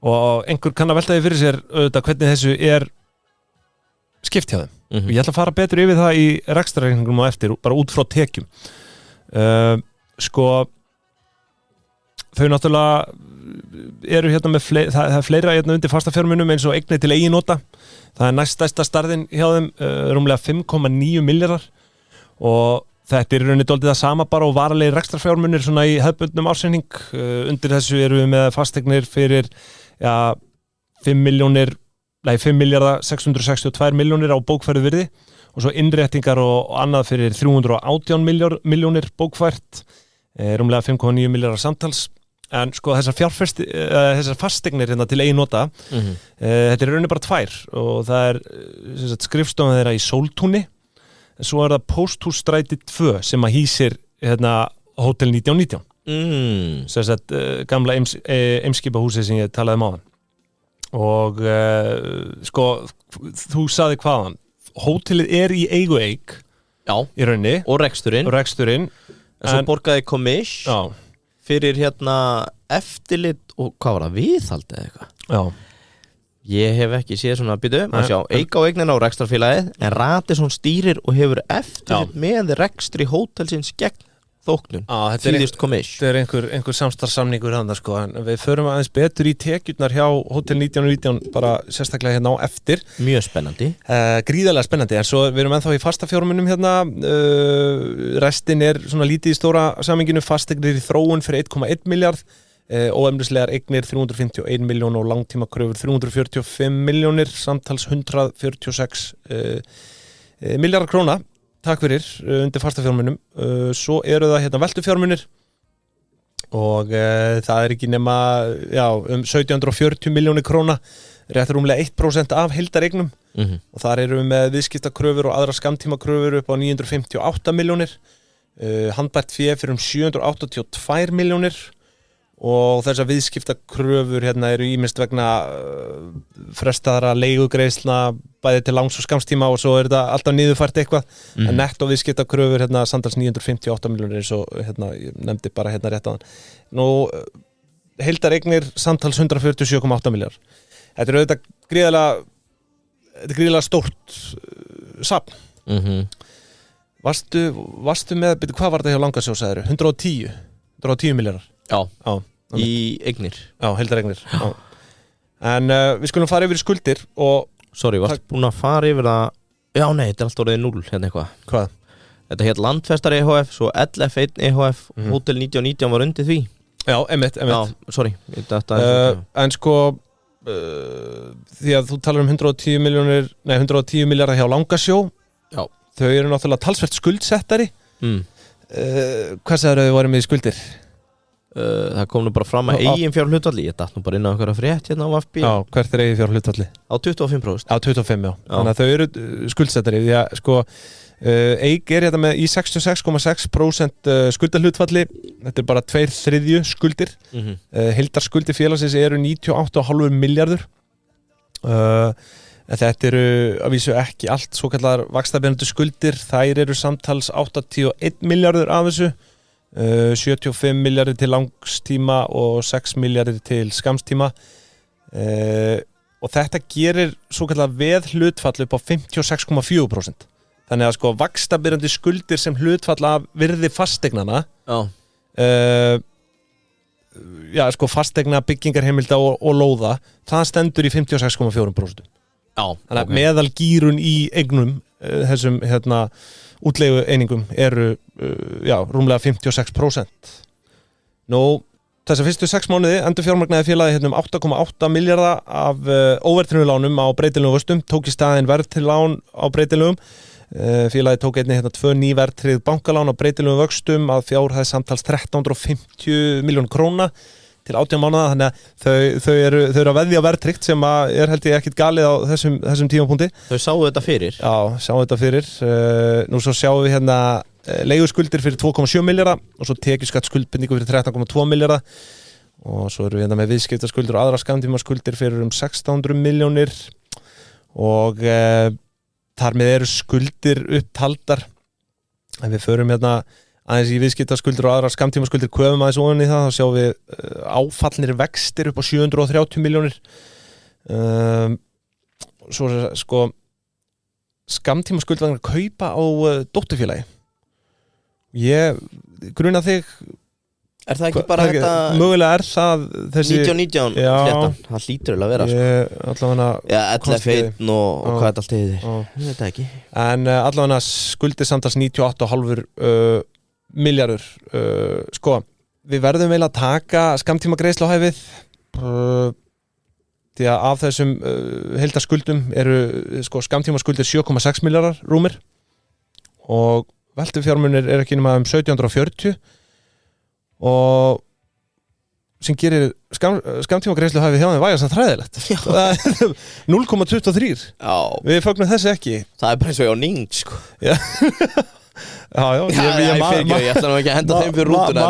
Og einhver kann að velta því fyrir sér auðvitað hvernig þessu er skipt hjá þeim. Ég ætla að fara betur yfir það í rekstrarreikningum á eftir, bara út frá tekjum. Sko, þau náttúrulega eru hérna með það er fleira hérna undir fasta fjármunum eins og eignir til eiginnota. Það er næststærsta stærðin hjá þeim, rúmlega 5,9 milljarðar og þetta er í rauninni dálítið það sama bara og varanlegir rekstrarfjármunir svona í hefðbundnum ársreikning. Undir þessu eru við með fasteignir fyrir 5.662 milljónir á bókfærðu virði og svo innréttingar og annað fyrir 318 milljónir bókfært, rúmlega 5,9 milljarðar samtals. En sko þessar fasteignir hérna til eigin nota, þetta rauninni bara 2 og það skrifstofan þeirra í Sóltúni, svo það Pósthússtræti 2 sem að hýsir hérna Hótel 1919, gamla Eimskipahúsið sem ég talaði áðan. Og sko þú sagði hvaðan, hótelið í eigu Eik í rauninni og reksturinn en svo borgaði komish fyrir hérna eftirlit og hvað var það, viðhald eða eitthvað. Ég hef ekki séð svona býtu, maður sjá Eik á eignina og rekstrarfélagið, en Radisson stýrir og hefur eftirlit með rekstri hótelsins gegn þóknun, þýðist komish. Þetta einhver samstarfssamningur þarna sko, en við förum aðeins betur í tekjurnar hjá Hótel 1919 bara sérstaklega hérna á eftir. Mjög spennandi. Gríðarlega spennandi, en svo við erum ennþá í fastafjármunum hérna, restin svona lítið í stóra saminginu, fasteignir í þróun fyrir 1,1 milljarð, óefnislegar eignir 351 miljón og langtímakröfur 345 milljónir, samtals 146 milljarðar króna. Takk fyrir, undir fastafjármunum. Svo eru það hérna veltufjármunir og það ekki nema 1740 milljónir króna, rétt rúmlega 1% af heildareignum, og þar eru við með viðskiptakröfur og aðra skammtímakröfur upp á 958 milljónir, handbært fé fyrir 782 milljónir og þessar viðskiptakröfur hérna eru ýmist vegna frestaðra leigugreiðslna bæði til langs og skamstíma og svo þetta alltaf niðurfært eitthvað, en netto viðskiptakröfur hérna samtals 958 milljónir eins og hérna, ég nefndi bara hérna rétt áðan. Nú, heildareignir samtals 147,8 milljar. Þetta auðvitað gríðarlega stórt safn. Varstu með, hvað var þetta hjá Langasjósæðuru? 110 milljarar. Já. Í eignir. Já, heildareignir. En við skulum fara yfir skuldir og varst búin að fara yfir það. Já, nei, þetta allt orðið 0 hérna eitthvað. Hvað? Þetta hétt Landfestar EHF, svo LF1 EHF, Hótel 1919 var undir því. Já, einmitt. Já, sorry. En sko því að þú talar 110 milljarðar hjá Langasjó. Já. Þau eru náttúrulega talsvert skuldsettari. Hvað sagður þau voru með skuldir? Það kom nú bara fram að eigin fjárhlutfalli, ég datt nú bara inn á einhverja frétt hérna á VFB. Já, hvert eigin fjárhlutfalli? Á 25%. Á 25, já. Þannig að þau eru skuldsettari, því að sko Eik hérna með í 66,6% skuldahlutfalli, þetta bara 2/3 skuldir. Heildarskuldir félagsins eru 98,5 milljarður. Þetta eru að vísu ekki allt svo kallar vaxtabeinandi skuldir, þær eru samtals 81 milljarður af þessu. 75 milljarðir til langstíma og 6 milljarðir til skamstíma, og þetta gerir svo kallar veðhlutfall upp á 56,4%. Þannig að sko vaxtabyrjandi skuldir sem hlutfall af virði fasteignana, sko fasteigna, byggingarheimilda og lóða, það stendur í 56,4%. Þannig að meðalgírun í eignum þessum hérna útleigu einingum eru rúmlega 56%. Nú, þessa fyrstu 6 mánuði endur fjármagnaði félagi hérna 8,8 milljarða af óverðtryggðum lánum á breytilegum vöxtum, tók í staðinn verðtryggð lán á breytilegum. Félagi tók einnig hérna 2 ný verðtryggð bankalán á breytilegum vöxtum að fjárhæð samtals 1350 milljón króna til 18 mánuða, þannig að þau eru að veðja verðtryggt sem að held ég ekkit galið á þessum tímapunkti. Þau sáu þetta fyrir? Já, sáu þetta fyrir. Nú svo sjáum við hérna leiguskuldir fyrir 2,7 milljarða og svo tekjuskattskuldbindingu fyrir 13,2 milljarða og svo eru við hérna með viðskiptaskuldir og aðra skammtímaskuldir fyrir 1600 milljónir og þar með eru skuldir upptaldar. En við förum hérna aðeins í viðskiptaskuldir og aðra skammtímaskuldir, köfum aðeins ofan í það, þá sjáum við áfallnir vextir upp á 730 milljónir. Svo sko skammtímaskuldir vegna kaupa á dótturfélagi. Ég gruna þig. Er það ekki bara þetta? Mögulega er það þessi 1919 fléttan, það hlýtur að vera LF1 og hvað þetta allt heitir. Ég veit það ekki. En allavega skuldir samtals 98,5 milljarður. Sko, við verðum vel að taka skammtíma greiðsluhæfið því að af þessum heildarskuldum eru sko skammtíma skuldir 7,6 milljarðar rúmir og veltufjármunir er ekki nema 1740 og sem gerir skammtíma greiðslu hafi hjá þeim vægast að þræðilegt 0,23 við fögnum þessi ekki það bara eins og ég á Ning sko já, ég ætla nú ekki að henda þeim fyrir rútuna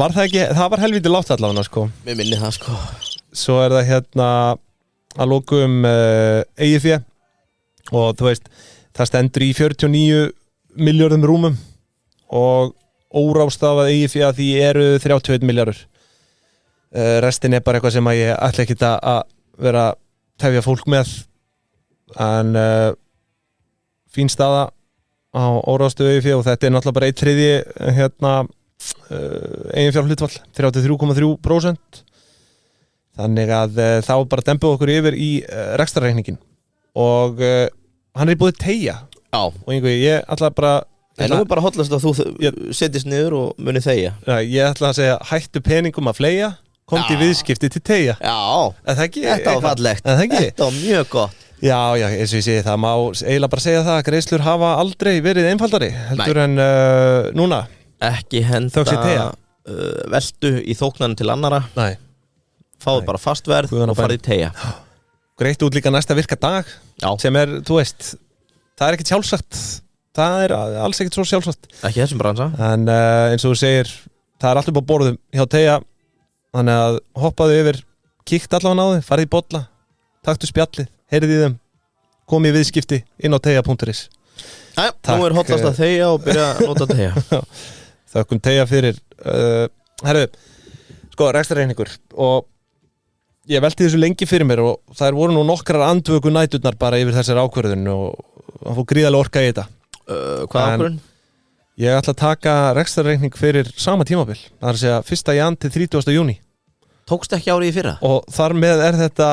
var það ekki, það var helviti látt allavega sko mér minni það sko svo er það að lokum eigið fé og þú veist það stendur í 49 milljörðum rúmum og órástafað eigið fé að því eru 31 milljarður restin er bara eitthvað sem að ég ætla ekki að vera að tefja fólk með en fín staða á óráðstöðu eigið fé og þetta er náttúrulega bara 1/3 eigin fjárhlutfall 33,3% þannig að þá bara dempum okkur yfir í rekstrarreikningin og hann er búið tegja og einhver, ég ætla bara en nú er bara hotlast að þú setjist niður og muni þegja ég ætla að segja hættu peningum að fleia komdi viðskipti til tegja þetta var fallegt þetta var mjög gott já, eins og ég segi það má eiginlega bara segja það að greiðslur hafa aldrei verið einfaldari heldur en núna ekki henda veldu í þóknanum til annara fáðu bara fastverð og farið í tegja greitt út líka næsta virka dag sem er, þú veist það er ekkert sjálfsagt það er alls ekkert svo sjálfsagt ekki þessum bransa en eins og þú segir það er allt upp á borðum hjá tegja þannig að hoppaðu yfir kíkt allavega á þið, farið í bolla taktu spjallið, heyrið í þeim komið í viðskipti inn á tegja.is nú er hotlast að þegja og byrja að nota tegja þakkum tegja fyrir herru, sko, rekstrarreikningur og ég velti þessu lengi fyrir mér og það voru nú nokkrar andvöku næturnar bara yfir þessar ákvörðun og það fór gríðarlega orka í þetta hvað ákvörðun? Ég ætla að taka rekstrarreikning fyrir sama tímabil það er að segja 1. jan til 30. júní tókst ekki árið í fyrra? og þar með er þetta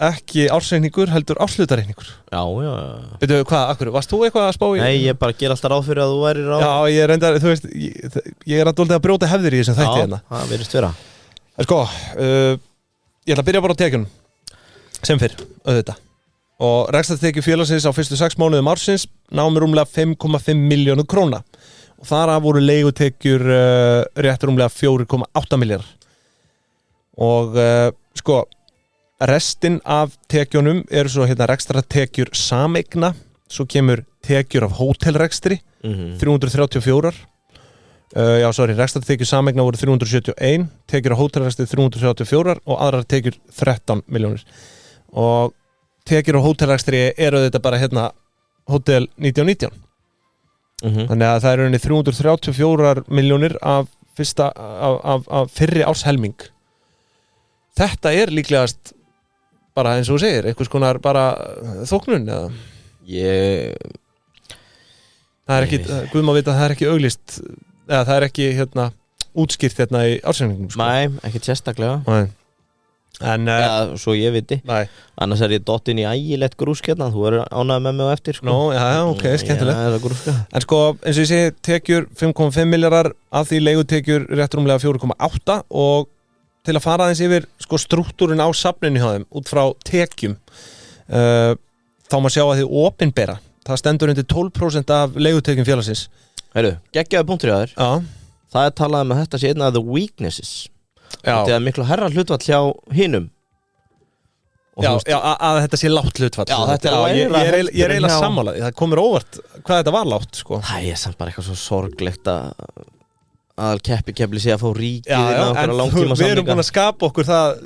ekki ársreikningur heldur árshlutareikningur já veitu hvað, akkur, varst þú eitthvað að spá í? Nei, ég bara ger alltaf ráð fyrir að þú væri ráð já, ég er enda, þú veist ég er að brjóta hefðir í þessum þætti hérna það virðist vera sko, ég ætla að byrja bara á tekjunum sem fyrr, auðvitað og rekstrartekjur félagsins á fyrstu 6 mánuðum ársins námu rúmlega 5,5 milljónir króna og þar af voru leigutekjur rétt rúmlega 4,8 milljarðar og sko restin af tekjunum eru svo rekstrartekjur sameigna svo kemur tekjur af hótelrekstri 334 rekstrartekjur sameigna voru 371 tekjur af hótelrekstri 334 og aðrar tekjur 13 milljónir og tekjur á hótelrekstri eru þetta bara hótel 1919 þannig að það eru 334 milljónir af fyrri árshelming þetta er líklegast bara eins og þú segir einhvers konar bara þóknun eða það er ekki, Guð má vita að það er ekki auglýst eða það er ekki útskýrt í ársreikningum sko. Nei, ekki sérstaklega en svo ég viti annars er ég dottinn í ægilegt grúsk þú er ánægð með mig á eftir sko. ok, skemmtilegt en sko, eins og ég segi, tekjur 5,5 milljarðar af því leigutekjur rétt rúmlega 4,8 og til að fara aðeins yfir sko, struktúrin á safninu hjá þeim út frá tekjum þá má sjá að þið opinbera það stendur undir 12% af leigutekjum félagsins geggjaði punktur hjá þér það er talað með þetta sé einn af the weaknesses þetta er miklu herra hlutfall hjá hinum að þetta sé lágt hlutfall ég er eiginlega sammálaði það komur óvart hvað þetta var lágt sko. það er samt bara eitthvað svo sorglegt að keppi sé að fá ríkið en við erum búin að skapa okkur það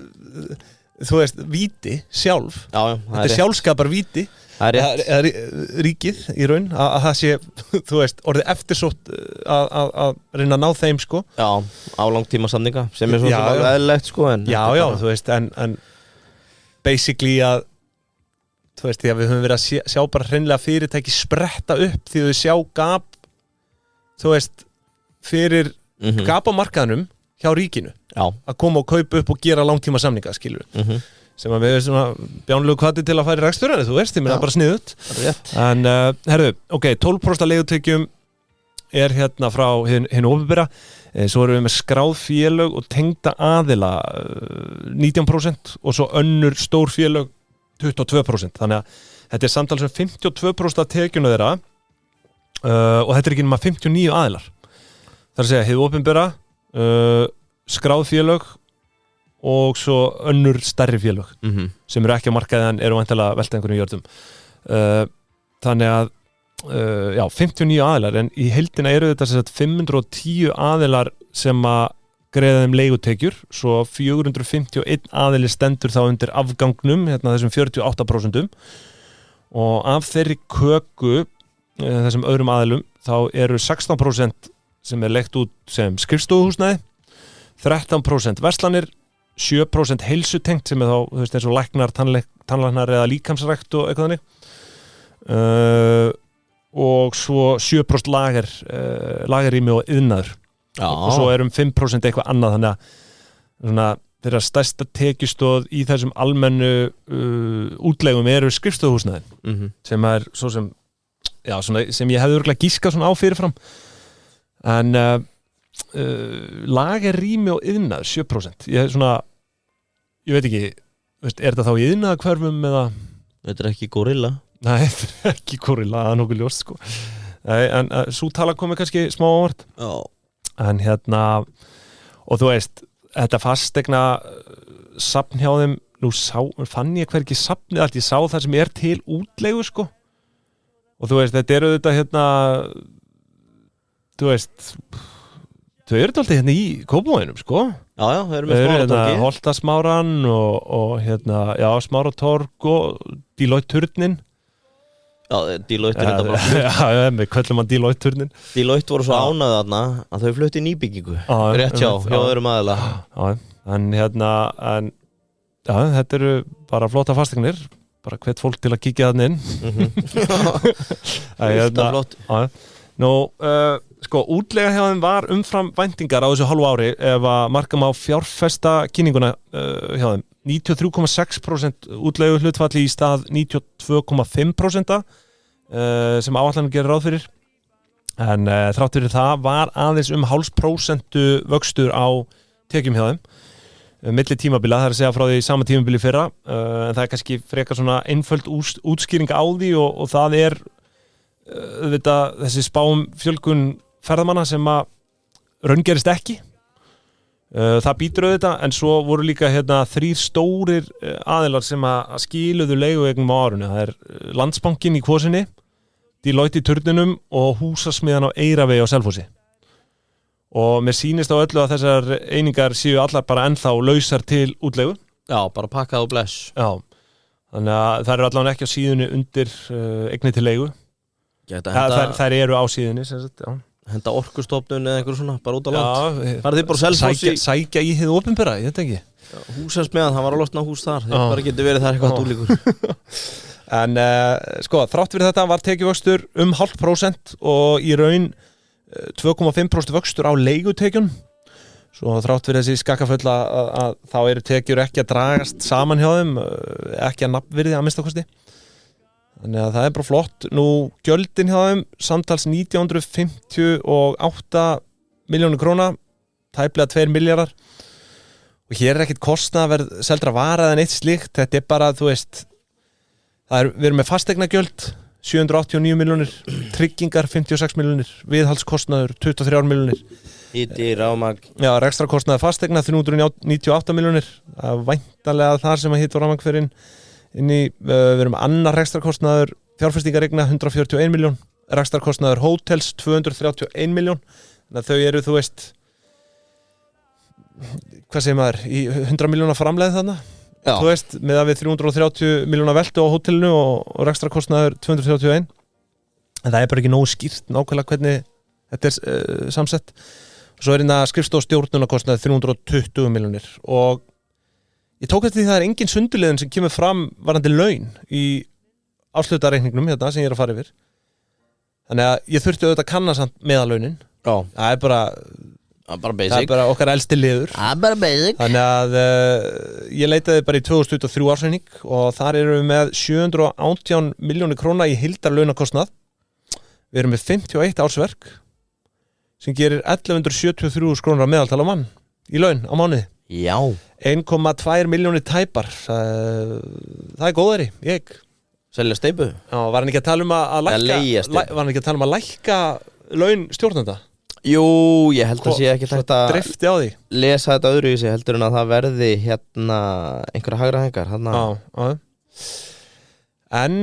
þú veist, víti sjálf þetta er sjálfskapar víti ríkið í raun að það sé, þú veist, orðið eftirsótt að reyna að ná þeim sko á langtíma samninga sem er svona eðlilegt sko þú veist, en basically að þú veist, því að við höfum verið að sjá bara hreinlega fyrirtæki spretta upp því þau sjá gap þú veist, fyrir gap á markaðnum hjá ríkinu að koma og kaupa upp og gera langtíma samninga, skilur sem að við erum svona bjánlegu kvati til að fara í reksturinn, þú veist, ég meina bara sniðut en herðu, ok, 12% leigutekjum er frá hinn opinbera Svo erum við með skráð félög og tengda aðila 19% og svo önnur stór félög 22%, þannig að þetta samtals 52% af tekjunu þeirra og þetta ekki nema 59 aðilar. Það að segja, hið opinbera, skráð félög og svo önnur stærri félög sem eru ekki á markaði en eru væntanlega velta einhverjum jörðum. Þannig að 59 aðilar, en í heildina eru þetta 510 aðilar sem að greiða þeim leigutekjur, svo 451 aðili stendur þá undir afgangnum, þessum 48%, og af þeirri köku, þessum öðrum aðilum, þá eru 16% sem leigt út sem skrifstofuhúsnæði, 13% verslanir, 7% heilsutengt sem þá, þú veist, eins og læknar, tannlæknar eða líkamsrækt og eitthvað þannig, og svo 7% lagerrými og iðnaður. Og svo 5% eitthvað annað, þannig að svona, þeirra stærsta tekjustóð í þessum almennu útlegum eru skrifstofuhúsnæðin, sem er svo sem svona, sem ég hefði örugglega gískað svona á fyrirfram, en lagerrými og iðnaður 7%. Ég veit ekki, er þetta þá í iðnaðarhverfum eða? Þetta er ekki gorilla. Nei, þetta er ekki gorilla, það er nokkuð ljóst sko. Nei, en svo tala komið kannski smá ávart. En og þú veist, þetta fastegna safn hjá þeim, nú fann ég hvergi safnið allt, ég sá það sem er til útleigu sko, og þú veist, þetta eru þetta þú veist, þau eru alltaf í Kópavoginum sko. Já, þau eru með Smáratorgi, Holtasmáran og Smáratorg og Deloitte-turnin. Já, Deloitte er þetta bara flutt. Já, við köllum hann Deloitte-turnin. Deloitte voru svo ánægð þarna að þau fluttu í nýbyggingu. Rétt hjá öðrum aðila. Já, en þetta eru bara flotta fastegnir, bara hvet fólk til að kíkja þarna inn. Þetta flott. Nú, sko, útlega hjá þeim var umfram væntingar á þessu hálfu ári ef að marka má fjárfesta kynninguna hjá þeim. 93,6% útlegu hlutfalli í stað 92,5% sem áætlanir gerir ráð fyrir, en þrátt fyrir það var aðeins 0,5% vöxtur á tekjum hjá þeim milli tímabila, það er að segja frá því sama tímabili fyrra, en það er kannski frekar svona einföld útskýring á því og það er þessi spám fjölgun ferðamanna sem að raungerist ekki. Það býtur auðvitað, en svo voru líka 3 stórir aðilar sem að skiluðu leigueignum á árinu. Það er Landsbankinn í Kvosinni, Deloitte í Turninum og Húsasmiðjan á Eyravegi á Selfossi. Og mér sýnist á öllu að þessar einingar séu allar bara ennþá lausar til útleigu. Já, bara pakkað og bless. Já, þannig að það eru allavega ekki á síðunni undir eigni til leigu. Þær eru á síðunni, sem sagt, já. Henda Orkustofnun eða einhver svona, bara út á land. Farið þið bara Selfossi. Sækja í hið opinbera, ég veit ekki. Húsasmiðjan, það var að losna hús þar. Það bara getur verið þar eitthvað dúlíkur. En sko, þrátt fyrir þetta var tekjuvöxtur 0,5% og í raun 2,5% vöxtur á leigutekjun. Svo þrátt fyrir þessi skakkaföll að þá eru tekjur ekki að dragast saman hjá þeim, ekki að nafnvirði að minnstakosti. Þannig að það er bara flott. Nú, gjöldin hjá þeim samtals 1958 milljónir króna, tæplega 2 milljarðar, og hér er ekkert kostnaðarverð seldra vara en eitt slíkt. Þetta er bara, þú veist, við erum með fasteignagjöld 789 milljónir, tryggingar 56 milljónir, viðhaldskostnaður 23 milljónir, hiti, rafmagn, rekstrakostnaður fasteigna 398 milljónir. Það er væntanlega þar sem að hiti og rafmagn fer inn í, við erum annar rekstrakostnaður fjárfestingareigna 141 miljón, rekstrakostnaður hótels 231 miljón, þannig að þau eru, þú veist, hvað segir maður, í 100 miljóna framleið þarna. Já. Þú veist, með að við 330 miljóna veltu á hótelinu og rekstrakostnaður 231, en það er bara ekki nógu skýrt nákvæmlega hvernig þetta er samsett. Svo er hérna skrifstofstjórnunarkostnaður 320 miljónir og ég tók eftir því það er engin sundurliðin sem kemur fram varandi laun í áslutareikningnum hérna sem ég er að fara yfir. Þannig að ég þurfti auðvitað að kanna samt meðalaunin. Já. Það er bara basic. Það er bara okkar elsti liður. Það er bara basic. Þannig að ég leitaði bara í 2023 ársreikning og þar erum við með 718 milljónir króna í heildarlaunakostnað. Við erum með 51 ársverk, sem gerir 1173 krónur á meðaltal á mann í laun á mánuði. Já. 1,2 milljónir tæpar. Það góðari, ég. Selja steipu. Já, var hann ekki að tala um að lækka laun stjórnenda? Jú, ég held að sé ekki þetta drifti á því. Lesa þetta öðru í sig heldur en að það verði hérna einhverja hagræðingar hérna. Já. En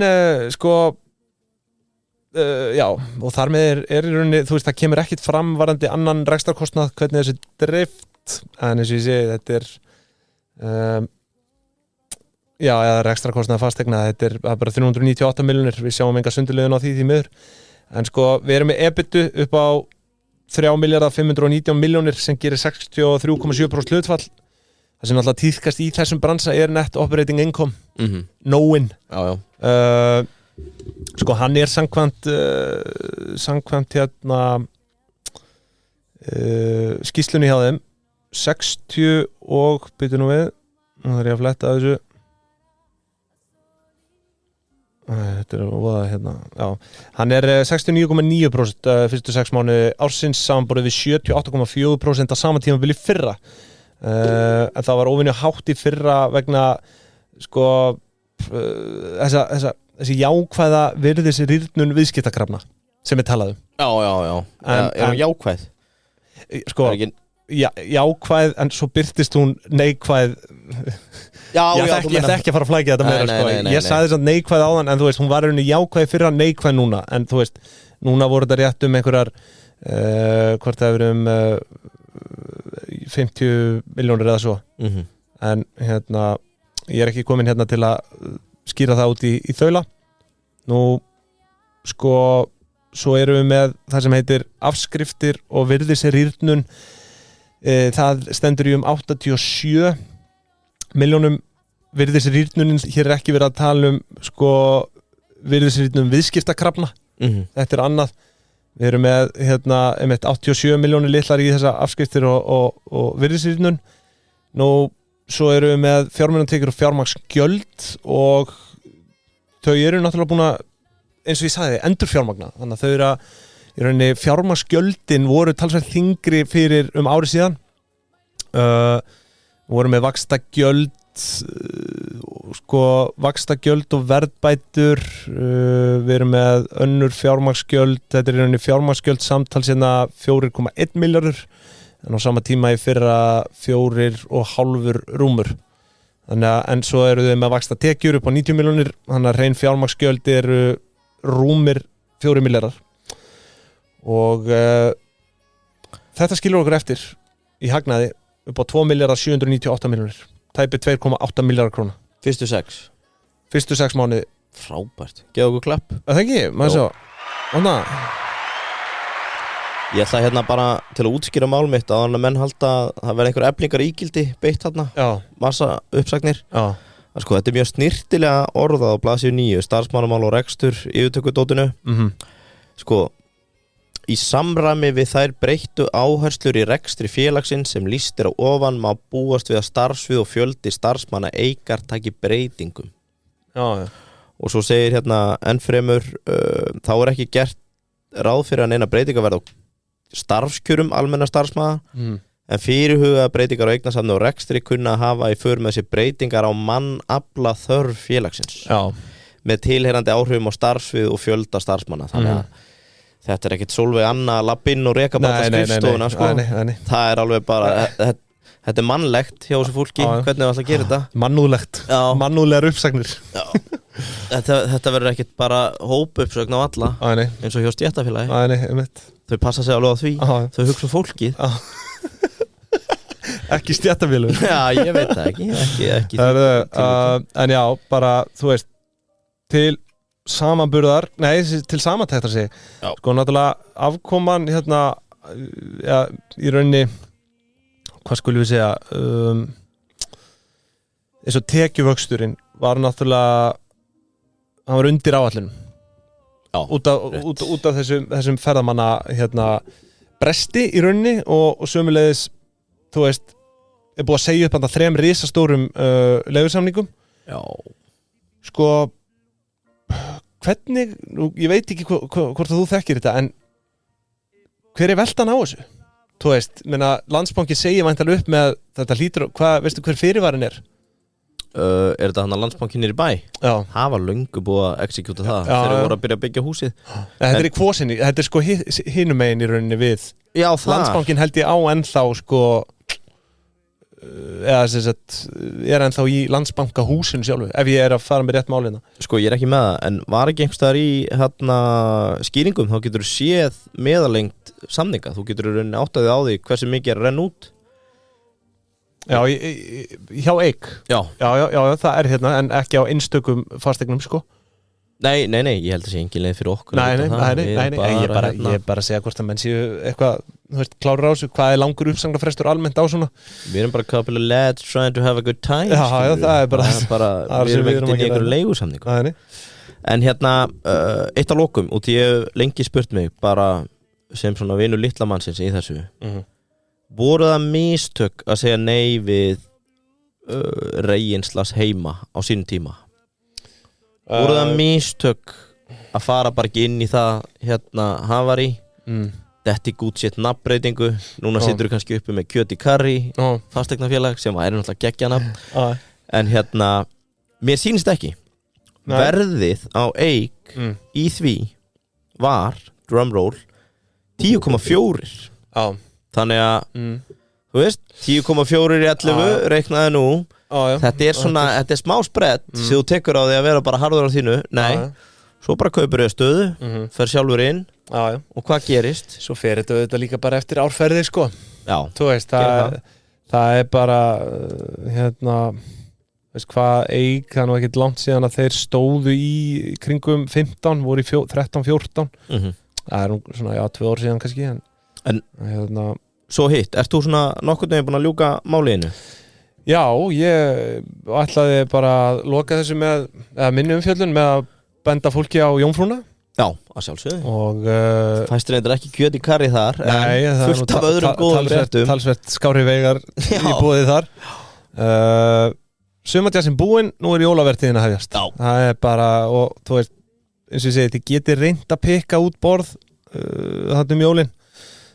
já, og þar með er í rauninni, þú veist, það kemur ekkit fram varandi annan rekstrarkostnað, hvernig þessi drift, en eins og ég segi, þetta er já, eða rekstrarkostnað fastegna, þetta er bara 398 milljónir, við sjáum enga sundurliðun á því miður, en við erum með EBITDA upp á 3.519 milljónir sem gerir 63,7% hlutfall. Það sem alltaf tíðkast í þessum bransa er net operating income, nóin. Já. Hann er samkvæmt hérna skýrslunni hjá þeim 60 og byrju nú við, nú þarf ég að fletta að þessu þetta er voða hérna, já, hann er 69,9% fyrstu 6 mánuði ársins samanborið við 78,4% á sama tímabili fyrra, en það var óvenju hátt í fyrra vegna þessi jákvæða virðisrýrnun viðskiptakrafna sem er talað um. Já. Er hún jákvæð? Jákvæð, en svo birtist hún neikvæð. Ég ætla ekki að fara að flækja þetta meira. Ég sagði þess að neikvæð áðan, en þú veist, hún var rauninu jákvæð fyrra, neikvæð núna, en þú veist, núna voru þetta rétt einhverjar hvort það hefur 50 milljónir eða svo. En hérna, ég er ekki komin hérna til að skýra það út í þaula. Nú, svo erum við með það sem heitir afskriftir og virðisrýrnun. Það stendur í 87 milljónum virðisrýrnunin. Hér er ekki verið að tala um virðisrýrnun viðskiptakrafna. Þetta er annað. Við erum með hérna, 87 milljónir litlar í þessa afskriftir og virðisrýrnun. Nú, svo erum við með fjármunatekjur og fjármagnsgjöld og þau eru náttúrulega búin að, eins og ég sagði, endurfjármagna. Þannig að þau eru í rauninni fjármagnsgjöldin voru talsvert þyngri fyrir ári síðan. Voru með vaxtagjöld vaxtagjöld og verðbætur. Við erum með önnur fjármagnsgjöld. Þetta er í rauninni fjármagnsgjöld samtals hérna 4,1 milljarður. En á sama tíma í fyrra 4,5 rúmur. Þannig að, en svo eru þau með vaxta tekjur upp á 90 milljónir, þannig að hrein fjármagnsgjöld eru rúmir 4 milljarðar. Og þetta skilur okkur eftir í hagnaði upp á 2.798 milljónir. Tæpi 2,8 milljarðar króna. Fyrstu 6 mánuði. Frábært. Geðu okkur klapp. Það ekki, maður svo. Þannig Ég ætla hérna bara til að útskýra mál mitt að þannig að menn halda að það verði einhver eflingar ígildi beitt þarna. Já. Massa uppsagnir. Já. Þetta er mjög snirtilega orðað á blaðsíðu 9, starfsmannamál og rekstur yfirtökudótinu. Í samræmi við þær breyttu áherslur í rekstri félagsins sem lýst er á ofan má búast við að starfsvið og fjöldi starfsmanna eikar taki breytingum. Já. Og svo segir hérna ennfremur þá er ekki gert ráð fyrir að neina breytingar verða á starfskjörum almenna starfsmanna en fyrirhugaða breytingar á eignasafni og rekstri kunna að hafa í för með sér breytingar á mannafla þörf félagsins. Já. Með tilheyrandi áhrifum á starfsvið og fjölda starfsmanna. Þannig að þetta er ekkit Sólveig Anna lappinn og reka bara skrifstofuna Nei. Það er alveg bara þetta er mannlegt hjá þessu fólki. Hvernig það ætla að gera þetta? Mannúðlegt. Mannúðlegar uppsagnir. Þetta verður ekkit bara hópuppsögn á alla eins og hjá stéttarfélagi. Þau passa sig alveg á því. Þau hugsa fólkið. Ekki stéttarfélög. Já, ég veit það ekki en já, bara þú veist til samanburðar, til samantæktar sig. Náttúrulega afkoman hérna í rauninni hvað skulum við segja eins og tekjuvöxturinn var náttúrulega hann var undir áætlunum út af þessum ferðamanna hérna bresti í rauninni og sömuleiðis þú veist er búið að segja upp þarna 3 risastórum leigusamningum. Já. Hvernig, ég veit ekki hvort þú þekkir þetta en hver er veltan á þessu? Þú veist, Landsbanki segir væntanlega upp með þetta hlýtur, veistu hver fyrirvarin er? Er þetta hann að Landsbanki niður í bæ? Já. Það var löngu búið að exekjúta það þegar voru að byrja að byggja húsið. Þetta er í kvosinni, þetta er sko hinum megin í rauninni við. Já, það. Landsbankin held ég á ennþá sko eða þess að er ennþá í Landsbankahúsinu sjálfu ef ég er að fara með rétt málina. Sko ég er ekki með það, en var ekki einhverstaðar í skýringum þá getur þú séð meðalengt samninga, þú getur rauninni áttaðið á því hversu mikið er að renna út. Já, hjá Eik. Já, það er hérna en ekki á einstökum fasteignum sko. Nei, ég held að sé engin leið fyrir okkur. Nei, ég er bara að segja hvort að menn séu eitthvað, þú veist, klára á þessu, hvað er langur uppsagnarfrestur almennt á svona? Við erum bara a couple of lads trying to have a good time. Já, það er bara við erum ekkert inn í einhverju leigusamningu. En hérna, eitt af lokum, og því ég hef lengi spurt mig, bara sem svona vinur litla mannsins í þessu, voru það mistök að segja nei við Reginslas heima á sínum tíma? Voru það mistök að fara bara ekki inn í það hérna Havari detti gút sitt nafnbreytingu núna situr þú kannski uppi með kjöt í karri fasteignafélag sem er náttúrulega geggjanafn en hérna mér sýnist ekki verðið á Eik í því var drumroll 10,4 þannig að þú veist 10,4 í 11 reiknaði nú þetta er svona, þetta er smá sprett sem þú tekur á því að vera bara harður á þínu svo bara kaupir þau stöðu fer sjálfur inn og hvað gerist? Svo fer þetta líka bara eftir árferði sko þú veist, það er bara hérna veist hvað Eik, það er nú ekkert langt síðan að þeir stóðu í kringum 15, voru í 13-14 það er nú svona, 2 ár síðan kannski en hérna svo hitt, ert þú svona nokkurn veginn búin að ljúka máliðinu? Já, ég ætlaði bara að loka þessu með minni umfjöllun með að benda fólki á Jómfrúna. Já, að sjálfsögðu. Og fæstir eitthvað ekki kjöt í karri þar. Nei, það er fullt af öðrum góðum fréttum. Talsvert skári veigar í búið þar. Sumartjassin búinn, nú er jólavertíðin að hefjast. Já. Það er bara, og þú veist, eins og ég segi, þið getið reynt að pikka út borð þarna jólin.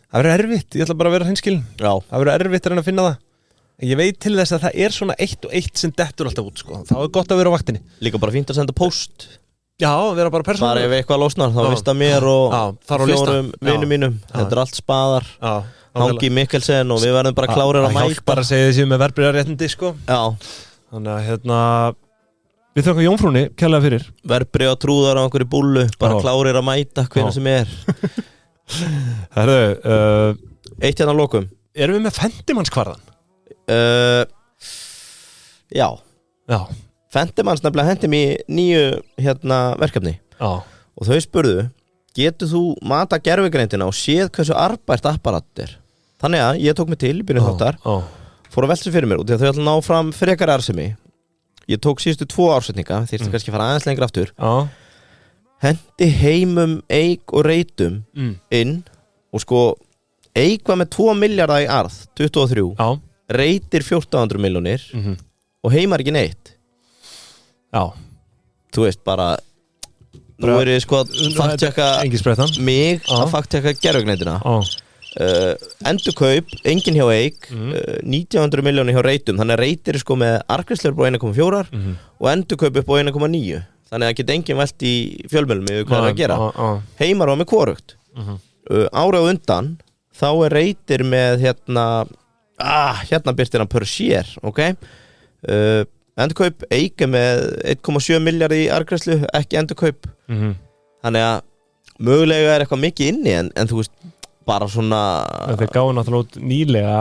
Það verður erfitt, ég ætla bara að vera hreinskilinn. Já. Það verður erfitt að reyna að finna það. Ég veit til þess að það er svona eitt og eitt sem dettur alltaf út sko. Þá er gott að vera á vaktinni. Líka bara fínt að senda post. Já, vera bara persónulega. Bara ef eitthvað losnar, þá vista mér og 4 vinum mínum. Þetta er allt spaðar. Hangi Mikkelsen og við verðum bara klárir að mæta. Það hjálp bara að segja þessi með verðbréfaréttindi sko. Já. Þannig að hérna við þökkum Jómfrúnni kærlega fyrir. Verðbréfatrúðar á einhverju búllu, bara klárir að mæta hvenær sem er. Herðu, eitt hérna að lokum. Erum við með fendimannskvarðan? Já Fendimanns nefnilega hendi mér nýju hérna verkefni og þau spurðu getur þú mata gervigreindina og séð hversu arbært apparat er þannig að ég tók mig til í byrjun þáttar fór að velta fyrir mér og þau ætla að ná fram frekar arsemi ég tók síðustu 2 ársendinga þyrfti kannski að fara aðeins lengra aftur hendi heimum Eik og Reitum inn og sko Eik var með 2 milljarða í arð 23 Reitir 1400 milljónir og heimar ekki neitt þú veist bara nú er ég sko að fakttjekka mig að fakttjekka gerfugneitina endurkaup engin hjá Eik 1900 milljónir hjá Reitum þannig að Reitir er sko með arðgreiðslur upp á 1,4 og endurkaup upp á 1,9 þannig að það get engin velt í fjölmiðlum yfir hvað er að gera heimar var með hvorugt árið á undan þá er Reitir með hérna byrtir hann per share endurkaup Eik með 1,7 milljarð í arðgreiðslu ekki endurkaup þannig að mögulega er eitthvað mikið inni en þú veist bara svona þeir gáðu náttúrulega út nýlega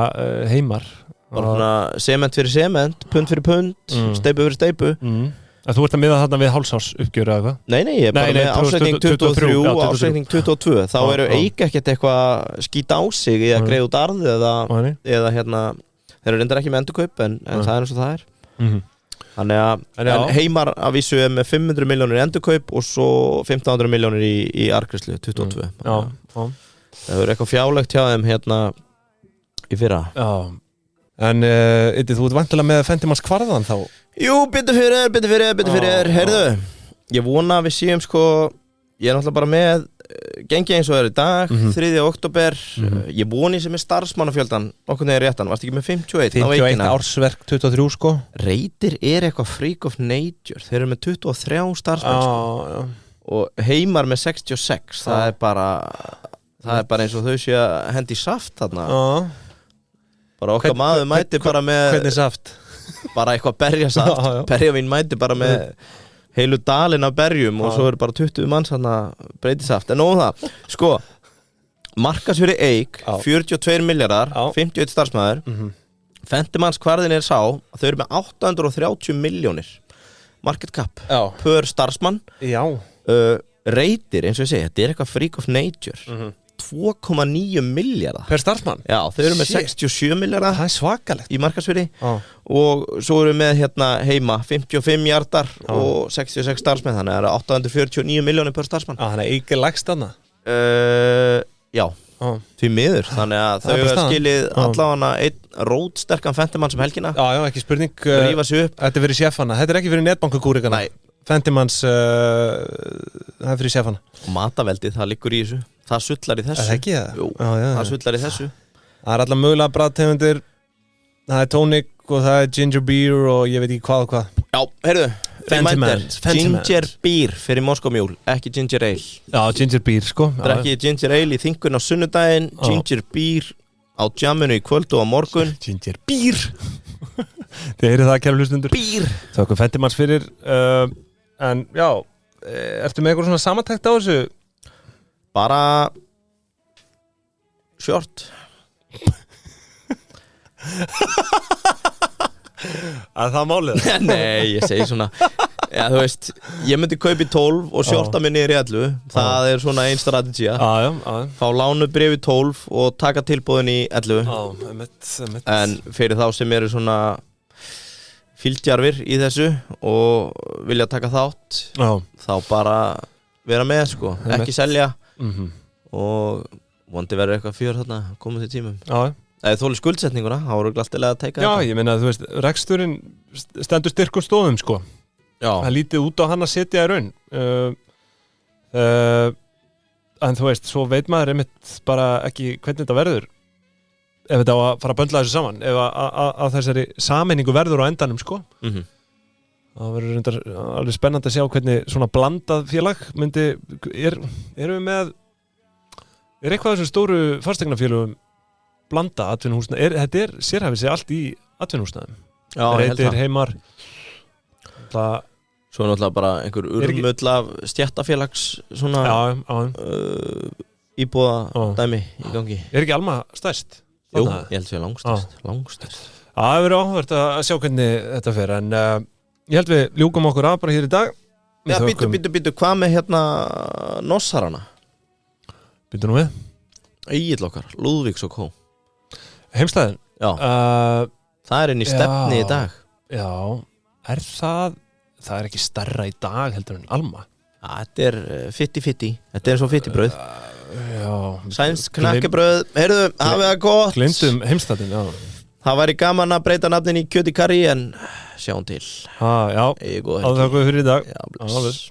heimar bara svona sement fyrir sement pund fyrir pund steipu fyrir steipu Þú ert að miða þarna við hálfsárs uppgjöru eða eitthvað? Nei, ég er bara með ásreikning 23 og ásreikning 22 þá eru Eik ekkert eitthvað skýt á sig í að greiða út arð eða hérna þeir eru reyndar ekki með endurkaup en það er eins og það er þannig að heimar að vísu er með 500 milljónir í endurkaup og svo 1500 milljónir í arðgreiðslu 22 það eru eitthvað fjálegt hjá þeim hérna í fyrra En Iddi, þú ert vantilega með fendimannskvarðan þá? Jú, byttu fyrir, heyrðu Ég vona að við séum sko Ég er náttúrulega bara með gengi eins og er í dag 3. október Ég voni sem er starfsmannafjöldan okkur neður réttan, varst ekki með 51 á 51 veikina ársverk 23 sko Reytir eitthvað freak of nature Þeir eru með 23 starfsmenn sko. Og Heimar með 66 það er bara eins og þau sé að hendi saft þarna bara okkar maður mæti bara með Hvernig saft? bara eitthvað berjasaft berjavín mæti bara með heilu dalinn af berjum og svo eru bara 20 manns hann að breyti saft en nóðum það, sko markasfyrir Eik, 42 miljardar 51 starfsmæður Fendimanns kvarðin sá að þau eru með 830 miljónir market cap per starfsmann Reytir, eins og ég segi, þetta er eitthvað freak of nature 2,9 miljardar Per starfsmann? Já, þau eru með 67 miljardar Það er svakalegt í markaðsvirði og svo eru við með hérna heima 55 miljardar og 66 starfsmenn þannig að það eru 849 miljónir per starfsmann Þannig að ekki lægst þarna Já, því miður þannig að þau eru skilið allavega einn rótsterkan Fendimann sem helgina Já, ekki spurning Rífa sig upp Þetta er fyrir sjefana, þetta er ekki fyrir netbankagúrikana Nei Fendimanns það er fyrir sjefana Og mataveldið, það liggur í þessu Það sullar í þessu Það ekki það? Jú, það sullar í þessu Það er allar mögulega bræðtegundir Það er tonic og það er ginger beer og ég veit ekki hvað og hvað Já, heyrðu, Fentimans Ginger beer fyrir Moskómjól, ekki ginger ale Já, ginger beer sko Drekki ginger ale í þingun á sunnudaginn Ginger beer á jamminu í kvöld og á morgun Ginger beer Þið heyrið það, kæru hlustundur Beer Þakku Fentimans fyrir En já, ertu með eitthvað svona samantækt á þessu? Bara short Að það málið? Nei, ég segi svona Já, þú veist, ég myndi kaupi 12 og shorta mig niður í 11 Það er svona ein strategía Fá lánubréf í 12 og taka tilbúðin í 11 En fyrir þá sem eru svona fylgjarfir í þessu og vilja taka þátt þá bara vera með sko, ekki selja og vondi verður eitthvað fjör þarna komið til tímum eða þóli skuldsetninguna, þá voru glattilega að teika þetta ég meina að þú veist, reksturinn stendur styrkum stóðum sko það lítið út á hann að setja í raun en þú veist, svo veit maður einmitt bara ekki hvernig þetta verður ef þetta á að fara að böndla þessu saman ef að þessari sameiningu verður á endanum sko það verður alveg spennandi að sjá hvernig svona blandað félag myndi erum við með eitthvað þessum stóru fasteignafélögum blanda atvinnuhúsnæði þetta er sérhæfið sig allt í atvinnuhúsnæðum Reytir, Heimar Svo er náttúrulega bara einhver urmull af stjættafélags svona íbúða dæmi í gangi Er ekki Alma stærst? Jú, ég held að það er langstærst Það verður áhvert að sjá hvernig þetta fer en ég held við ljúkum okkur af bara hér í dag Já, býtu, hvað með hérna Nossarana? Býtu nú við Egill okkar, Lúðvíks og Kó Heimstæðin? Já, það er inn í stefni í dag Já, er það er ekki stærra í dag heldur en Alma Þetta er 50-50, þetta er svo 50-brauð Sænsk knakkebrauð, heyrðu, hafið það gott Gleymdum Heimstæðin, já Það væri gaman að breyta nafnin í kjöt í karrí en sjáum til Já, áþakku fyrir í dag Já, bless